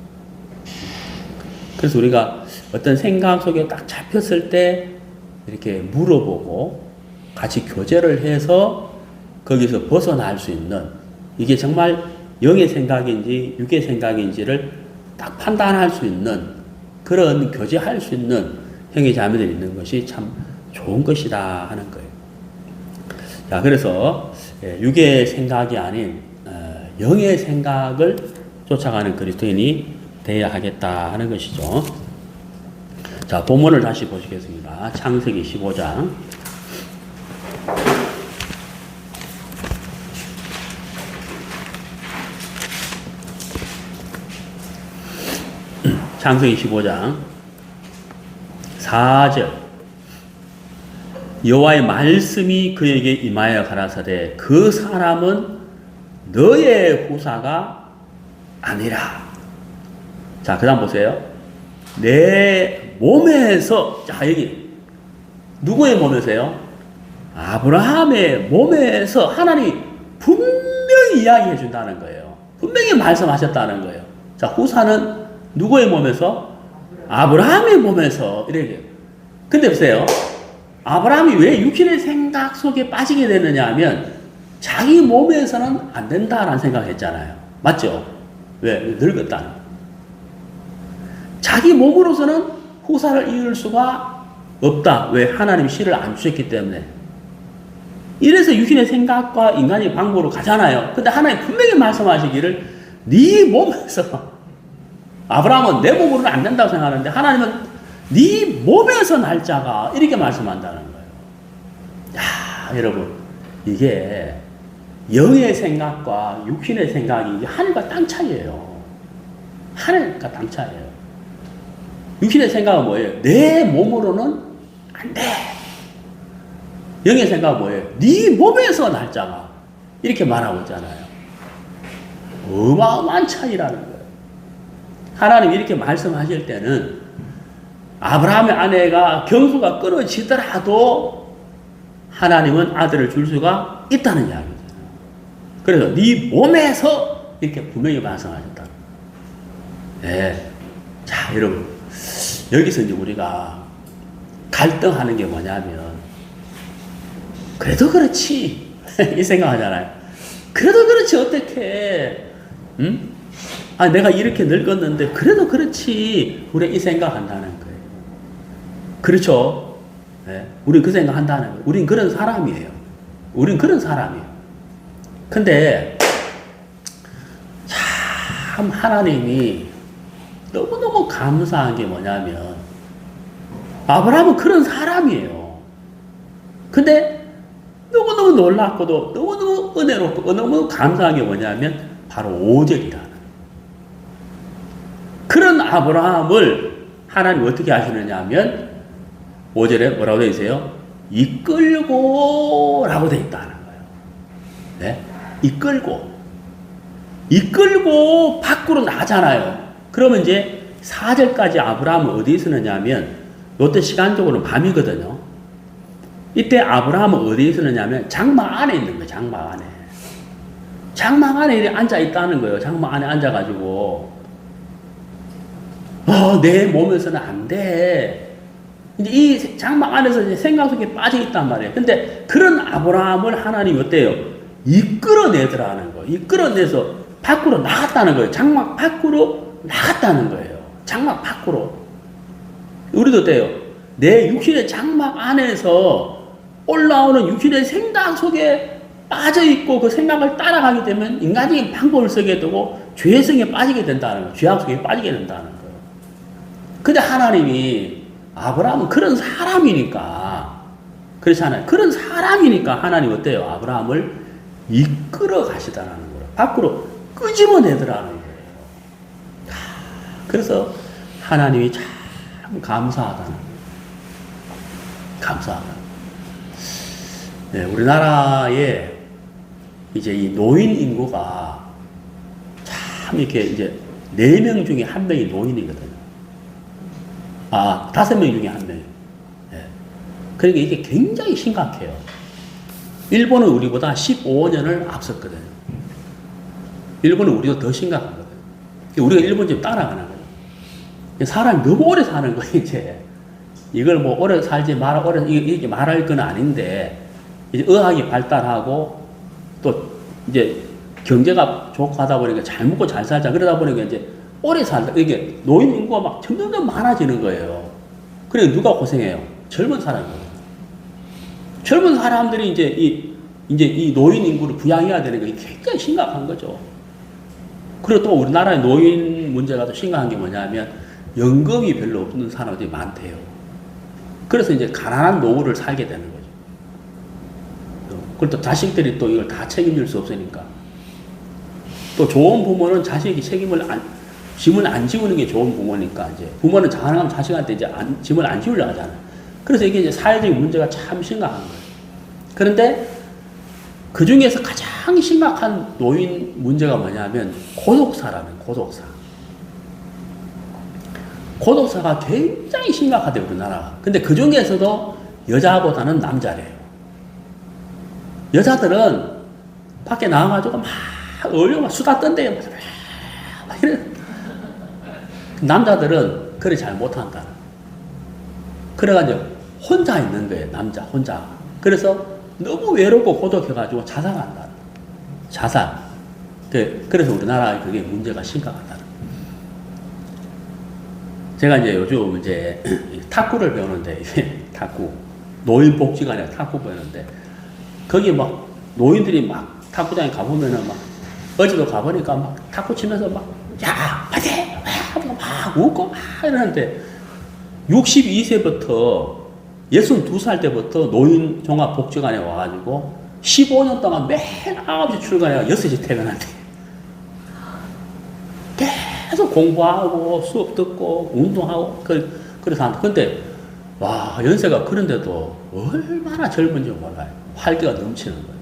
그래서 우리가 어떤 생각 속에 딱 잡혔을 때 이렇게 물어보고 같이 교제를 해서 거기서 벗어날 수 있는, 이게 정말 영의 생각인지 육의 생각인지를 딱 판단할 수 있는, 그런 교제할 수 있는 형제 자매들이 있는 것이 참 좋은 것이다 하는 거예요. 자, 그래서 육의 생각이 아닌 영의 생각을 쫓아가는 그리스도인이 되어야 하겠다 하는 것이죠. 자, 본문을 다시 보시겠습니다. 창세기 15장. 창세기 15장 4절. 여호와의 말씀이 그에게 임하여 가라사대 그 사람은 너의 후사가 아니라. 자, 그 다음 보세요. 내 몸에서, 자, 여기 누구의 몸에서요? 아브라함의 몸에서 하나님이 분명히 이야기해 준다는 거예요. 분명히 말씀하셨다는 거예요. 자, 후사는 누구의 몸에서? 아브라함의 몸에서. 이렇게. 근데 보세요. 아브라함이 왜 육신의 생각 속에 빠지게 되느냐 하면 자기 몸에서는 안 된다라는 생각을 했잖아요. 맞죠? 왜? 늙었다는. 자기 몸으로서는 후사를 이을 수가 없다. 왜? 하나님이 씨를 안 주셨기 때문에. 이래서 육신의 생각과 인간의 방법으로 가잖아요. 근데 하나님 분명히 말씀하시기를 네 몸에서, 아브라함은 내 몸으로는 안 된다고 생각하는데 하나님은 네 몸에서 날 자가, 이렇게 말씀한다는 거예요. 야, 여러분, 이게 영의 생각과 육신의 생각이 하늘과 땅 차이예요. 하늘과 땅 차이예요. 육신의 생각은 뭐예요? 내 몸으로는 안 돼. 영의 생각은 뭐예요? 네 몸에서 날 자가, 이렇게 말하고 있잖아요. 어마어마한 차이라는 거예요. 하나님 이렇게 말씀하실 때는 아브라함의 아내가 경수가 끊어지더라도 하나님은 아들을 줄 수가 있다는 이야기잖아요. 그래서 네 몸에서 이렇게 분명히 말씀하셨다. 네. 자, 여러분, 여기서 이제 우리가 갈등하는 게 뭐냐면, 그래도 그렇지 이 생각하잖아요. 그래도 그렇지 어떻게, 응? 아, 내가 이렇게 늙었는데 그래도 그렇지, 우리 이 생각한다는 거예요. 그렇죠? 네. 우린 그 생각한다는 거예요. 우린 그런 사람이에요. 우린 그런 사람이에요. 근데 참 하나님이 너무너무 감사한 게 뭐냐면, 아브라함은 그런 사람이에요. 근데 너무너무 놀랍고도 너무너무 은혜롭고 너무 감사한 게 뭐냐면 바로 5절이라는, 그런 아브라함을 하나님 어떻게 하시느냐 하면 5절에 뭐라고 되어 있어요? 이끌고 라고 되어 있다는 거예요. 네? 이끌고 밖으로 나잖아요. 그러면 이제 4절까지 아브라함은 어디에 서느냐 하면, 이때 시간적으로는 밤이거든요. 이때 아브라함은 어디에 서느냐 하면 장막 안에 있는 거예요. 장막 안에. 장막 안에 앉아 있다는 거예요. 장막 안에 앉아가지고 내 몸에서는 안 돼. 이제 이 장막 안에서 이제 생각 속에 빠져 있단 말이에요. 근데 그런 아브라함을 하나님이 어때요? 이끌어내더라는 거예요. 이끌어내서 밖으로 나갔다는 거예요. 장막 밖으로 나갔다는 거예요. 장막 밖으로. 우리도 어때요? 내 육신의 장막 안에서 올라오는 육신의 생각 속에 빠져 있고 그 생각을 따라가게 되면 인간적인 방법을 쓰게 되고 죄성에 빠지게 된다는 거예요. 죄악 속에 빠지게 된다는 거예요. 근데 하나님이, 아브라함은 그런 사람이니까, 그렇잖아요. 그런 사람이니까 하나님 어때요? 아브라함을 이끌어 가시다라는 거예요. 밖으로 끄집어내더라는 거예요. 그래서 하나님이 참 감사하다는 거예요. 감사하다. 네, 우리나라에 이제 이 노인 인구가 참 이렇게 이제 4명 중에 1명이 노인이거든요. 5명 중에 1명. 네. 그러니까 이게 굉장히 심각해요. 일본은 우리보다 15년을 앞섰거든요. 일본은 우리가 더 심각하거든요. 우리가 일본 좀 따라가는 거예요. 사람이 너무 오래 사는 거예요, 이제. 이걸 뭐 오래 살지 말아, 이렇게 말할 건 아닌데, 이제 의학이 발달하고, 또 이제 경제가 좋고 하다 보니까 잘 먹고 잘 살자. 그러다 보니까 이제 오래 살다. 이게 노인 인구가 막 점점 많아지는 거예요. 그래, 누가 고생해요? 젊은 사람이에요. 젊은 사람들이 이제 이 노인 인구를 부양해야 되는 게 굉장히 심각한 거죠. 그리고 또 우리나라의 노인 문제가 또 심각한 게 뭐냐면 연금이 별로 없는 사람들이 많대요. 그래서 이제 가난한 노후를 살게 되는 거죠. 그리고 또 자식들이 또 이걸 다 책임질 수 없으니까. 또 좋은 부모는 자식이 짐을 안 지우는 게 좋은 부모니까 이제 부모는 가능하면 자식한테 이제 짐을 안 지우려고 하잖아요. 그래서 이게 이제 사회적인 문제가 참 심각한 거예요. 그런데 그 중에서 가장 심각한 노인 문제가 뭐냐면 고독사라는 고독사. 고독사가 굉장히 심각하대요, 우리나라가. 근데 그 중에서도 여자보다는 남자래요. 여자들은 밖에 나와가지고 막 어울려 막 수다 떤대요. 막 이래. 남자들은 그래 잘 못한다. 그래가지고 혼자 있는 거예요, 남자 혼자. 그래서 너무 외롭고 고독해가지고 자살한다. 자살. 그래서 우리나라에 그게 문제가 심각하다. 제가 이제 요즘 이제 탁구를 배우는데, 탁구. 노인복지관에 탁구 배우는데, 거기 막 노인들이 막 탁구장에 가보면은 막, 어제도 가보니까 막 탁구 치면서 막, 야, 파이팅! 막 웃고 막 이러는데, 62세부터 62살 때부터 노인 종합복지관에 와가지고 15년 동안 매일 9시 출근해가 6시 퇴근한대. 계속 공부하고 수업 듣고 운동하고 그래서 한다. 근데 와 연세가 그런데도 얼마나 젊은지 몰라요. 활기가 넘치는 거예요.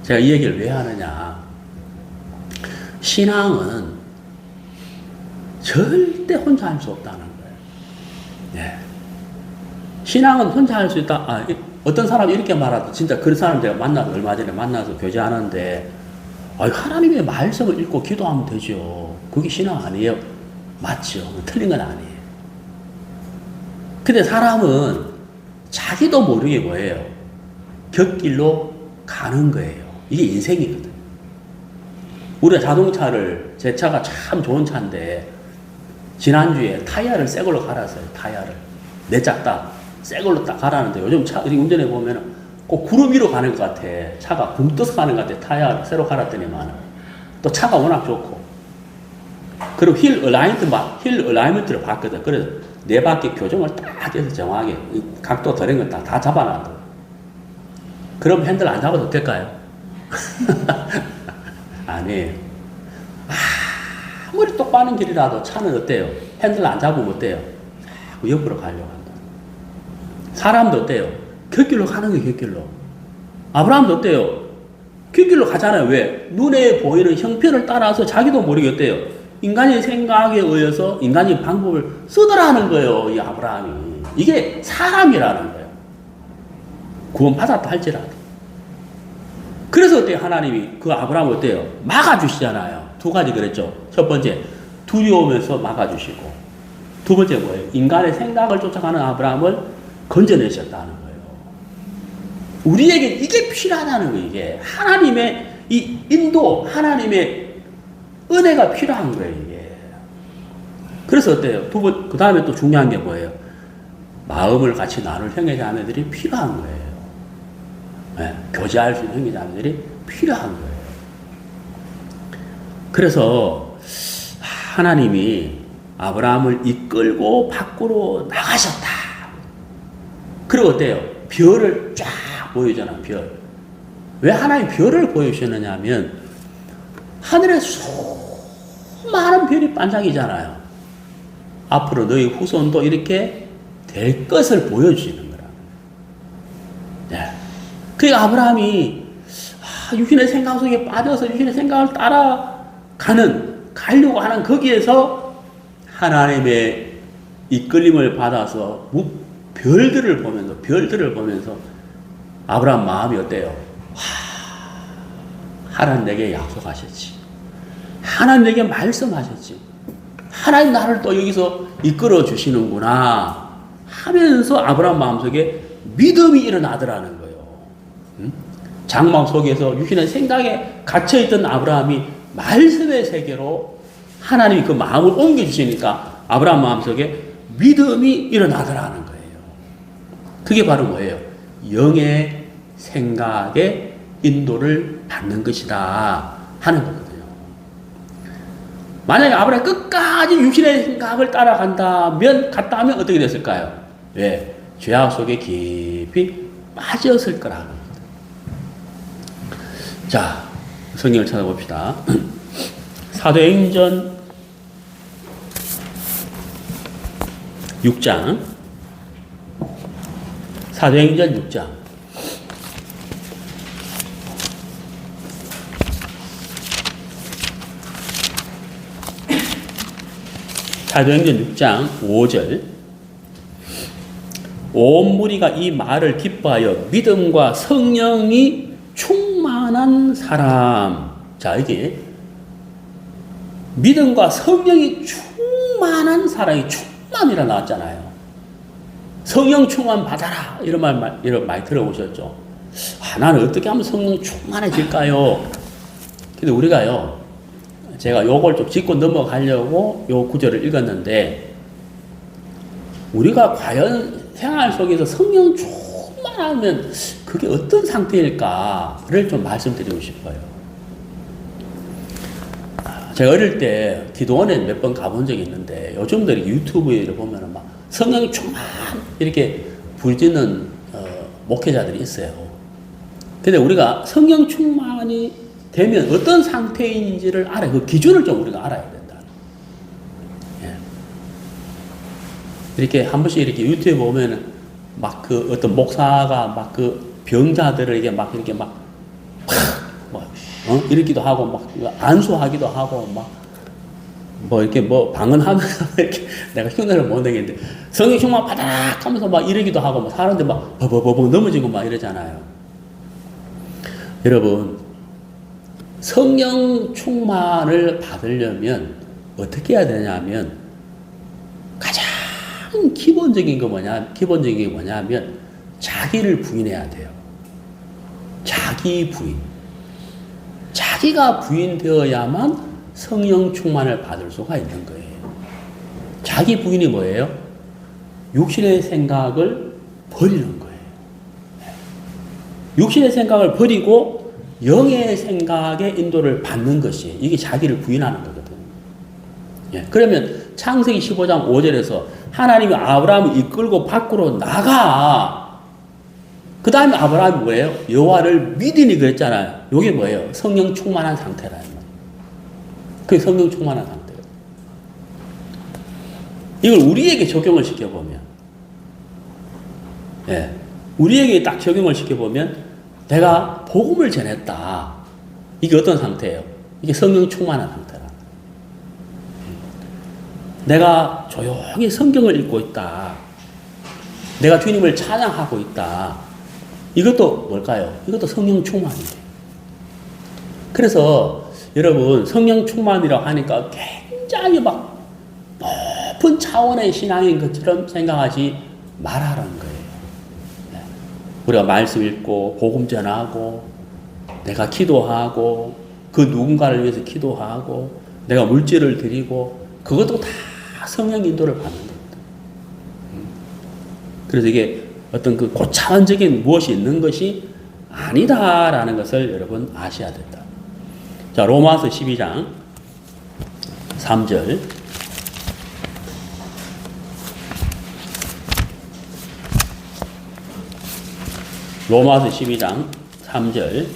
제가 이 얘기를 왜 하느냐. 신앙은 절대 혼자 할 수 없다는 거예요. 예. 신앙은 혼자 할 수 있다. 어떤 사람이 이렇게 말하도 진짜 그 사람 제가 얼마 전에 만나서 교제하는데, 하나님의 말씀을 읽고 기도하면 되죠. 그게 신앙 아니에요? 맞죠. 틀린 건 아니에요. 근데 사람은 자기도 모르게 뭐예요? 곁길로 가는 거예요. 이게 인생이거든. 우리가 자동차를, 제 차가 참 좋은 차인데, 지난주에 타이어를 새 걸로 갈았어요. 타이어를. 내 짝다. 새 걸로 딱 갈았는데 요즘 차 운전해 보면 꼭 구름 위로 가는 것 같아. 차가 붕 떠서 가는 것 같아. 타이어 새로 갈았더니만. 또 차가 워낙 좋고. 그리고 힐 어라이먼트를 봤거든. 그래서 네 바퀴 교정을 딱 해서 정확하게 각도 다른 거 다 잡아놨다. 그럼 핸들 안 잡아도 될까요? 아니에요. 아무리 똑 빠는 길이라도 차는 어때요? 핸들 안 잡으면 어때요? 자꾸 옆으로 가려고 한다. 사람도 어때요? 곁길로 가는 게 곁길로. 아브라함도 어때요? 곁길로 가잖아요. 왜? 눈에 보이는 형편을 따라서 자기도 모르게 어때요? 인간의 생각에 의해서 인간의 방법을 쓰더라는 거예요. 이 아브라함이. 이게 사람이라는 거예요. 구원받았다 할지라도. 그래서 어때요? 하나님이 그 아브라함을 어때요? 막아주시잖아요. 두 가지 그랬죠. 첫 번째, 두려우면서 막아주시고. 두 번째 뭐예요? 인간의 생각을 쫓아가는 아브라함을 건져내셨다는 거예요. 우리에게 이게 필요하다는 거예요. 이게 하나님의 이 인도, 하나님의 은혜가 필요한 거예요. 이게. 그래서 어때요? 그 다음에 또 중요한 게 뭐예요? 마음을 같이 나눌 형제자매들이 필요한 거예요. 네, 교제할 수 있는 형제자매들이 필요한 거예요. 그래서 하나님이 아브라함을 이끌고 밖으로 나가셨다. 그리고 어때요? 별을 쫙 보여주잖아, 별. 왜 하나님 별을 보여주셨느냐 하면, 하늘에 수많은 별이 반짝이잖아요. 앞으로 너희 후손도 이렇게 될 것을 보여주시는 거라. 네. 그러니까 아브라함이 육신의 생각 속에 빠져서 육신의 생각을 가려고 하는 거기에서 하나님의 이끌림을 받아서 별들을 보면서 아브라함 마음이 어때요? 하나님 내게 약속하셨지. 하나님 내게 말씀하셨지. 하나님 나를 또 여기서 이끌어 주시는구나 하면서 아브라함 마음속에 믿음이 일어나더라는 거예요. 장막 속에서 육신의 생각에 갇혀있던 아브라함이 말씀의 세계로 하나님이 그 마음을 옮겨주시니까 아브라함 마음속에 믿음이 일어나더라는 거예요. 그게 바로 뭐예요? 영의 생각의 인도를 받는 것이다 하는 거거든요. 만약에 아브라함이 끝까지 육신의 생각을 따라간다면 갔다 하면 어떻게 됐을까요? 예, 죄악 속에 깊이 빠졌을 거라는 거예요. 자, 성경을 찾아봅시다. 사도행전 6장. 사도행전 6장. 사도행전 6장 5절. 온 무리가 이 말을 기뻐하여 믿음과 성령이 충만한 사람. 자, 이게 믿음과 성령이 충만한 사람이 충만이라 나왔잖아요. 성령 충만 받아라. 이런 말 들어보셨죠? 나는 어떻게 하면 성령 충만해질까요? 근데 우리가요, 제가 요걸 좀 짚고 넘어가려고 요 구절을 읽었는데, 우리가 과연 생활 속에서 성령 충만하면 그게 어떤 상태일까를 좀 말씀드리고 싶어요. 제가 어릴 때 기도원에 몇 번 가본 적이 있는데, 요즘들이 유튜브에 보면은 막 성령 충만 이렇게 부르짖는 목회자들이 있어요. 근데 우리가 성령 충만이 되면 어떤 상태인지를 알아요. 그 기준을 좀 우리가 알아야 된다. 예. 이렇게 한 번씩 이렇게 유튜브에 보면은 막 그 어떤 목사가 막 그 병자들에게 막 이렇게 막 이러기도 하고 막 안수하기도 하고 막 뭐 이렇게 뭐 방언하면서 이렇게 내가 흉내를 못 내겠는데 성령 충만 받아라 하면서 막 이러기도 하고 막 사람들 막 버버버버 넘어지고 막 이러잖아요. 여러분, 성령 충만을 받으려면 어떻게 해야 되냐면 가장 기본적인 게 뭐냐면 자기를 부인해야 돼요. 자기 부인. 자기가 부인되어야만 성령 충만을 받을 수가 있는 거예요. 자기 부인이 뭐예요? 육신의 생각을 버리는 거예요. 육신의 생각을 버리고 영의 생각의 인도를 받는 것이 이게 자기를 부인하는 거거든요. 예, 그러면 창세기 15장 5절에서 하나님이 아브라함을 이끌고 밖으로 나가. 그 다음에 아브라함이 뭐예요? 여호와를 믿으니 그랬잖아요. 이게 뭐예요? 성령 충만한 상태라는. 그게 성령 충만한 상태예요. 이걸 우리에게 적용을 시켜보면, 예, 우리에게 딱 적용을 시켜보면, 내가 복음을 전했다. 이게 어떤 상태예요? 이게 성령 충만한 상태라. 내가 조용히 성경을 읽고 있다. 내가 주님을 찬양하고 있다. 이것도 뭘까요? 이것도 성령 충만이에요. 그래서 여러분, 성령 충만이라고 하니까 굉장히 막 높은 차원의 신앙인 것처럼 생각하지 말라는 거예요. 우리가 말씀 읽고 복음 전하고 내가 기도하고 그 누군가를 위해서 기도하고 내가 물질을 드리고 그것도 다 성령 인도를 받는 겁니다. 그래서 이게 어떤 그 고차원적인 무엇이 있는 것이 아니다라는 것을 여러분 아셔야 된다. 자, 로마서 12장 3절. 로마서 12장 3절.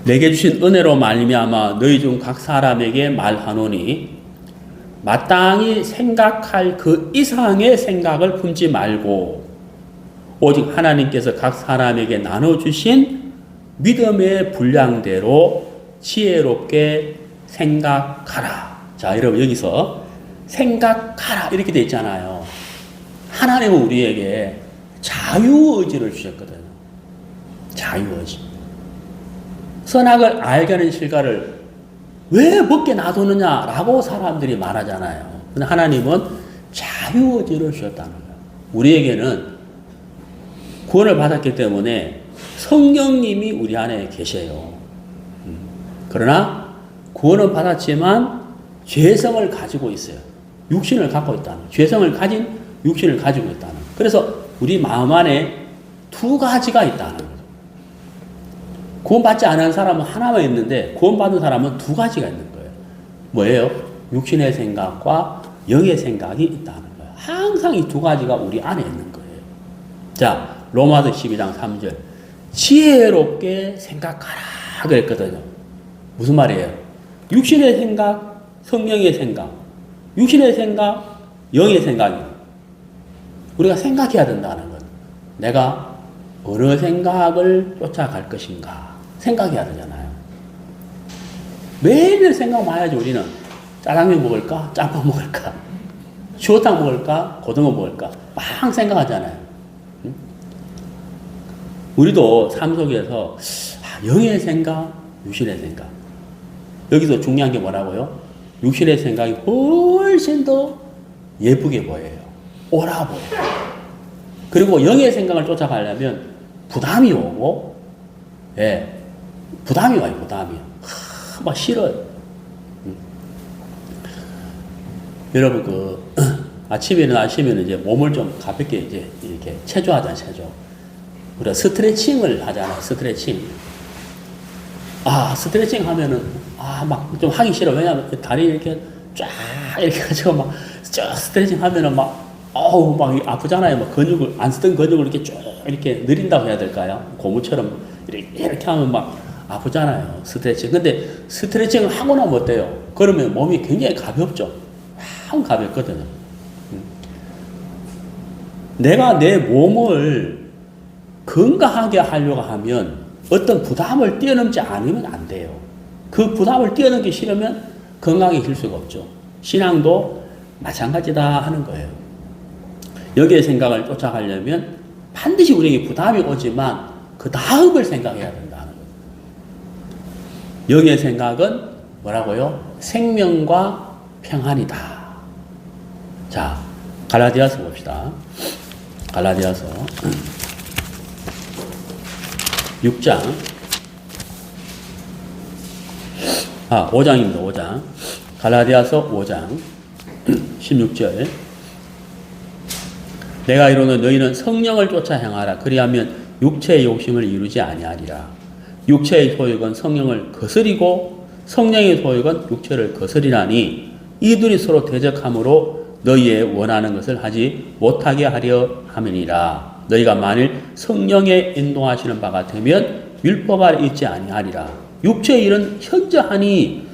내게 주신 은혜로 말미암아 너희 중 각 사람에게 말하노니 마땅히 생각할 그 이상의 생각을 품지 말고 오직 하나님께서 각 사람에게 나눠주신 믿음의 분량대로 지혜롭게 생각하라. 자, 여러분 여기서 생각하라 이렇게 돼 있잖아요. 하나님은 우리에게 자유의지를 주셨거든요. 자유의지. 선악을 알게 하는 실과를 왜 먹게 놔두느냐라고 사람들이 말하잖아요. 근데 하나님은 자유의지를 주셨다는 거예요. 우리에게는 구원을 받았기 때문에 성령님이 우리 안에 계셔요. 그러나 구원은 받았지만 죄성을 가지고 있어요. 육신을 갖고 있다는 거예요. 죄성을 가진 육신을 가지고 있다는 거예요. 그래서 우리 마음 안에 두 가지가 있다는 거예요. 구원받지 않은 사람은 하나만 있는데 구원받은 사람은 두 가지가 있는 거예요. 뭐예요? 육신의 생각과 영의 생각이 있다는 거예요. 항상 이 두 가지가 우리 안에 있는 거예요. 자, 로마서 12장 3절. 지혜롭게 생각하라 그랬거든요. 무슨 말이에요? 육신의 생각, 성령의 생각. 육신의 생각, 영의 생각이에요. 우리가 생각해야 된다는 것. 내가 어느 생각을 쫓아갈 것인가 생각해야 되잖아요. 매일 생각 많이 하지. 우리는 짜장면 먹을까? 짬뽕 먹을까? 추어탕 먹을까? 고등어 먹을까? 막 생각하잖아요. 우리도 삶 속에서 영의 생각, 육신의 생각. 여기서 중요한 게 뭐라고요? 육신의 생각이 훨씬 더 예쁘게 보여요. 옳아 보여요. 그리고 영의 생각을 쫓아가려면 부담이 오고, 예, 부담이 와요, 부담이. 막 싫어요. 여러분, 아침에 일어나시면 이제 몸을 좀 가볍게 이제 이렇게 체조하잖아요, 체조. 우리가 스트레칭을 하잖아요, 스트레칭. 스트레칭 하면은, 막 좀 하기 싫어. 왜냐면 다리 이렇게 쫙 이렇게 가지고 막 쫙 스트레칭 하면은 막 아프잖아요. 막 근육을, 안 쓰던 근육을 이렇게 쭉 이렇게 느린다고 해야 될까요? 고무처럼 이렇게 하면 막 아프잖아요. 스트레칭. 근데 스트레칭을 하고 나면 어때요? 그러면 몸이 굉장히 가볍죠? 막 가볍거든요. 내가 내 몸을 건강하게 하려고 하면 어떤 부담을 뛰어넘지 않으면 안 돼요. 그 부담을 뛰어넘기 싫으면 건강해질 수가 없죠. 신앙도 마찬가지다 하는 거예요. 여기의 생각을 쫓아가려면 반드시 우리에게 부담이 오지만 그 다음을 생각해야 된다는 거예요. 여기의 생각은 뭐라고요? 생명과 평안이다. 자, 갈라디아서 봅시다. 갈라디아서 6장 5장입니다. 5장. 갈라디아서 5장 16절. 내가 이르노니 너희는 성령을 쫓아 행하라. 그리하면 육체의 욕심을 이루지 아니하리라. 육체의 소욕은 성령을 거스리고 성령의 소욕은 육체를 거스리나니 이들이 서로 대적함으로 너희의 원하는 것을 하지 못하게 하려 함이니라. 너희가 만일 성령의 인도하시는 바 같으면 율법 아래 있지 아니하리라. 육체의 일은 현저하니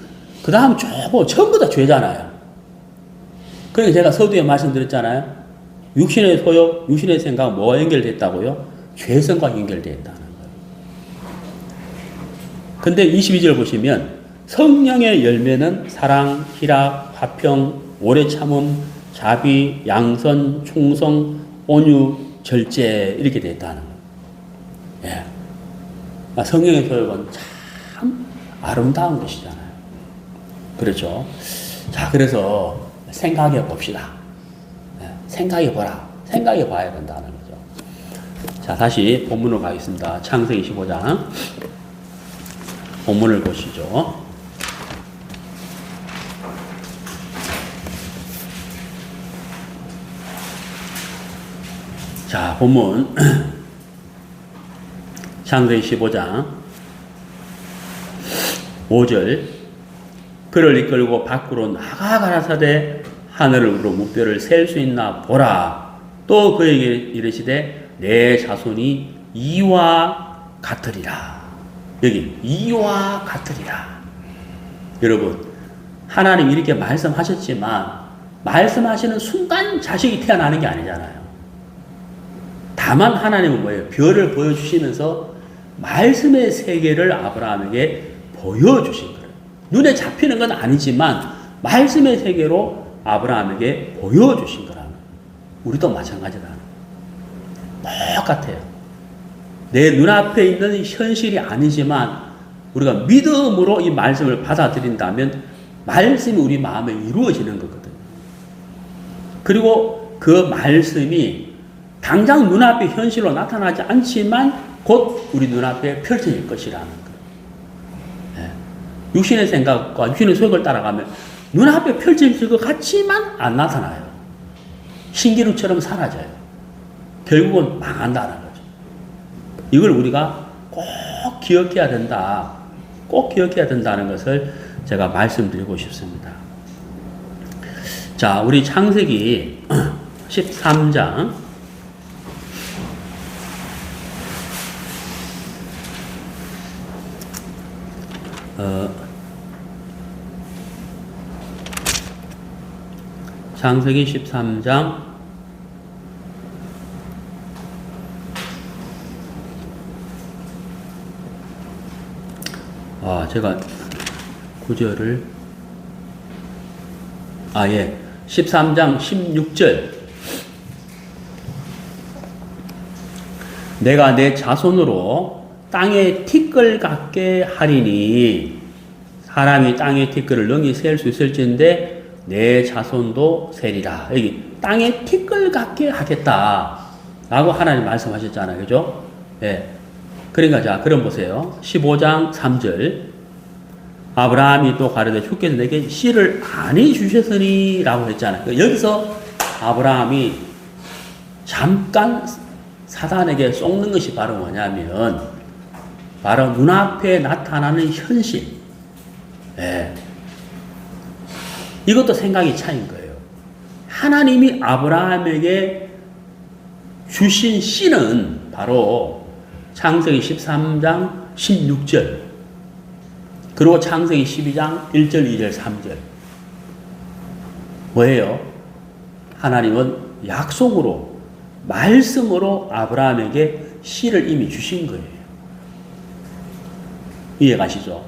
그 다음 전부 다 죄잖아요. 그러니까 제가 서두에 말씀드렸잖아요. 육신의 소욕, 육신의 생각 뭐와 연결됐다고요? 죄성과 연결되어 있다는 거예요. 근데 22절 보시면 성령의 열매는 사랑, 희락, 화평, 오래 참음, 자비, 양선, 충성, 온유, 절제 이렇게 되어 있다는 거예요. 예. 성령의 소욕은 참 아름다운 것이잖아요. 그렇죠? 자, 그래서 생각해 봅시다. 생각해 보라. 생각해 봐야 된다는 거죠. 자, 다시 본문으로 가겠습니다. 창세기 15장. 본문을 보시죠. 자, 본문. 창세기 15장 5절. 그를 이끌고 밖으로 나가 가라사대 하늘으로 무뼈를 셀 수 있나 보라. 또 그에게 이르시되 내 자손이 이와 같으리라. 여기 이와 같으리라. 여러분, 하나님 이렇게 말씀하셨지만 말씀하시는 순간 자식이 태어나는 게 아니잖아요. 다만 하나님은 뭐예요? 별을 보여주시면서 말씀의 세계를 아브라함에게 보여주신 거예요. 눈에 잡히는 건 아니지만 말씀의 세계로 아브라함에게 보여주신 거라는 거예요. 우리도 마찬가지라는 거예요. 똑같아요. 내 눈앞에 있는 현실이 아니지만 우리가 믿음으로 이 말씀을 받아들인다면 말씀이 우리 마음에 이루어지는 거거든요. 그리고 그 말씀이 당장 눈앞에 현실로 나타나지 않지만 곧 우리 눈앞에 펼쳐질 것이라는 거예요. 육신의 생각과 육신의 소욕을 따라가면 눈앞에 펼쳐질 것 같지만 안 나타나요. 신기루처럼 사라져요. 결국은 망한다는 거죠. 이걸 우리가 꼭 기억해야 된다. 꼭 기억해야 된다는 것을 제가 말씀드리고 싶습니다. 자, 우리 창세기 13장 창세기 13장 13장 16절. 내가 내 자손으로 땅에 티끌 같게 하리니, 사람이 땅의 티끌을 능히 셀 수 있을진데 내 자손도 세리라. 여기 땅에 티끌 같게 하겠다 라고 하나님 말씀하셨잖아요. 그죠? 예. 그러니까 자, 그럼 보세요. 15장 3절. 아브라함이 또 가로되 주께서 내게 씨를 아니 주셨으니 라고 했잖아요. 여기서 아브라함이 잠깐 사단에게 속는 것이 바로 뭐냐면 바로 눈앞에 나타나는 현실. 예. 이것도 생각이 차인 거예요. 하나님이 아브라함에게 주신 씨는 바로 창세기 13장 16절 그리고 창세기 12장 1절, 2절, 3절. 뭐예요? 하나님은 약속으로, 말씀으로 아브라함에게 씨를 이미 주신 거예요. 이해가시죠?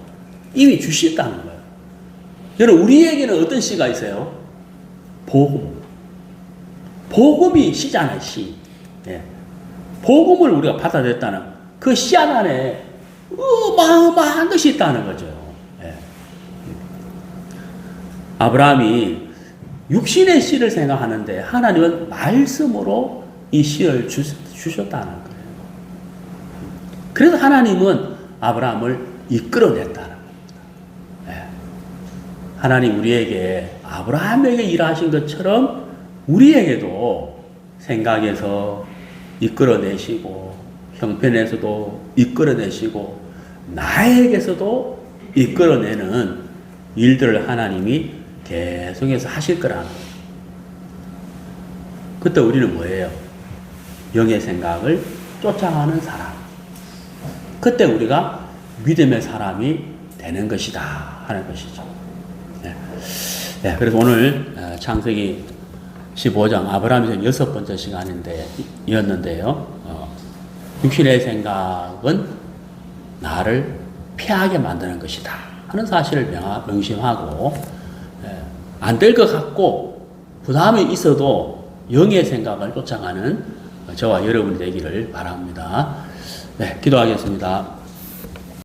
이미 주셨다는 거예요. 여러분, 우리에게는 어떤 씨가 있어요? 복음. 복음이 씨잖아요, 씨. 예. 복음을 우리가 받아들였다는 그 씨 안에 어마어마한 것이 있다는 거죠. 예. 아브라함이 육신의 씨를 생각하는데 하나님은 말씀으로 이 씨를 주셨다는 거예요. 그래서 하나님은 아브라함을 이끌어냈다는 겁니다. 예. 하나님 우리에게 아브라함에게 일하신 것처럼 우리에게도 생각에서 이끌어내시고 형편에서도 이끌어내시고 나에게서도 이끌어내는 일들을 하나님이 계속해서 하실 거라는 거예요. 그때 우리는 뭐예요? 영의 생각을 쫓아가는 사람. 그때 우리가 믿음의 사람이 되는 것이다 하는 것이죠. 네. 네, 그래서 오늘 창세기 15장 아브라함의 6번째 시간이었는데요. 육신의 생각은 나를 피하게 만드는 것이다 하는 사실을 명심하고 안 될 것 같고 부담이 있어도 영의 생각을 쫓아가는 저와 여러분이 되기를 바랍니다. 네, 기도하겠습니다.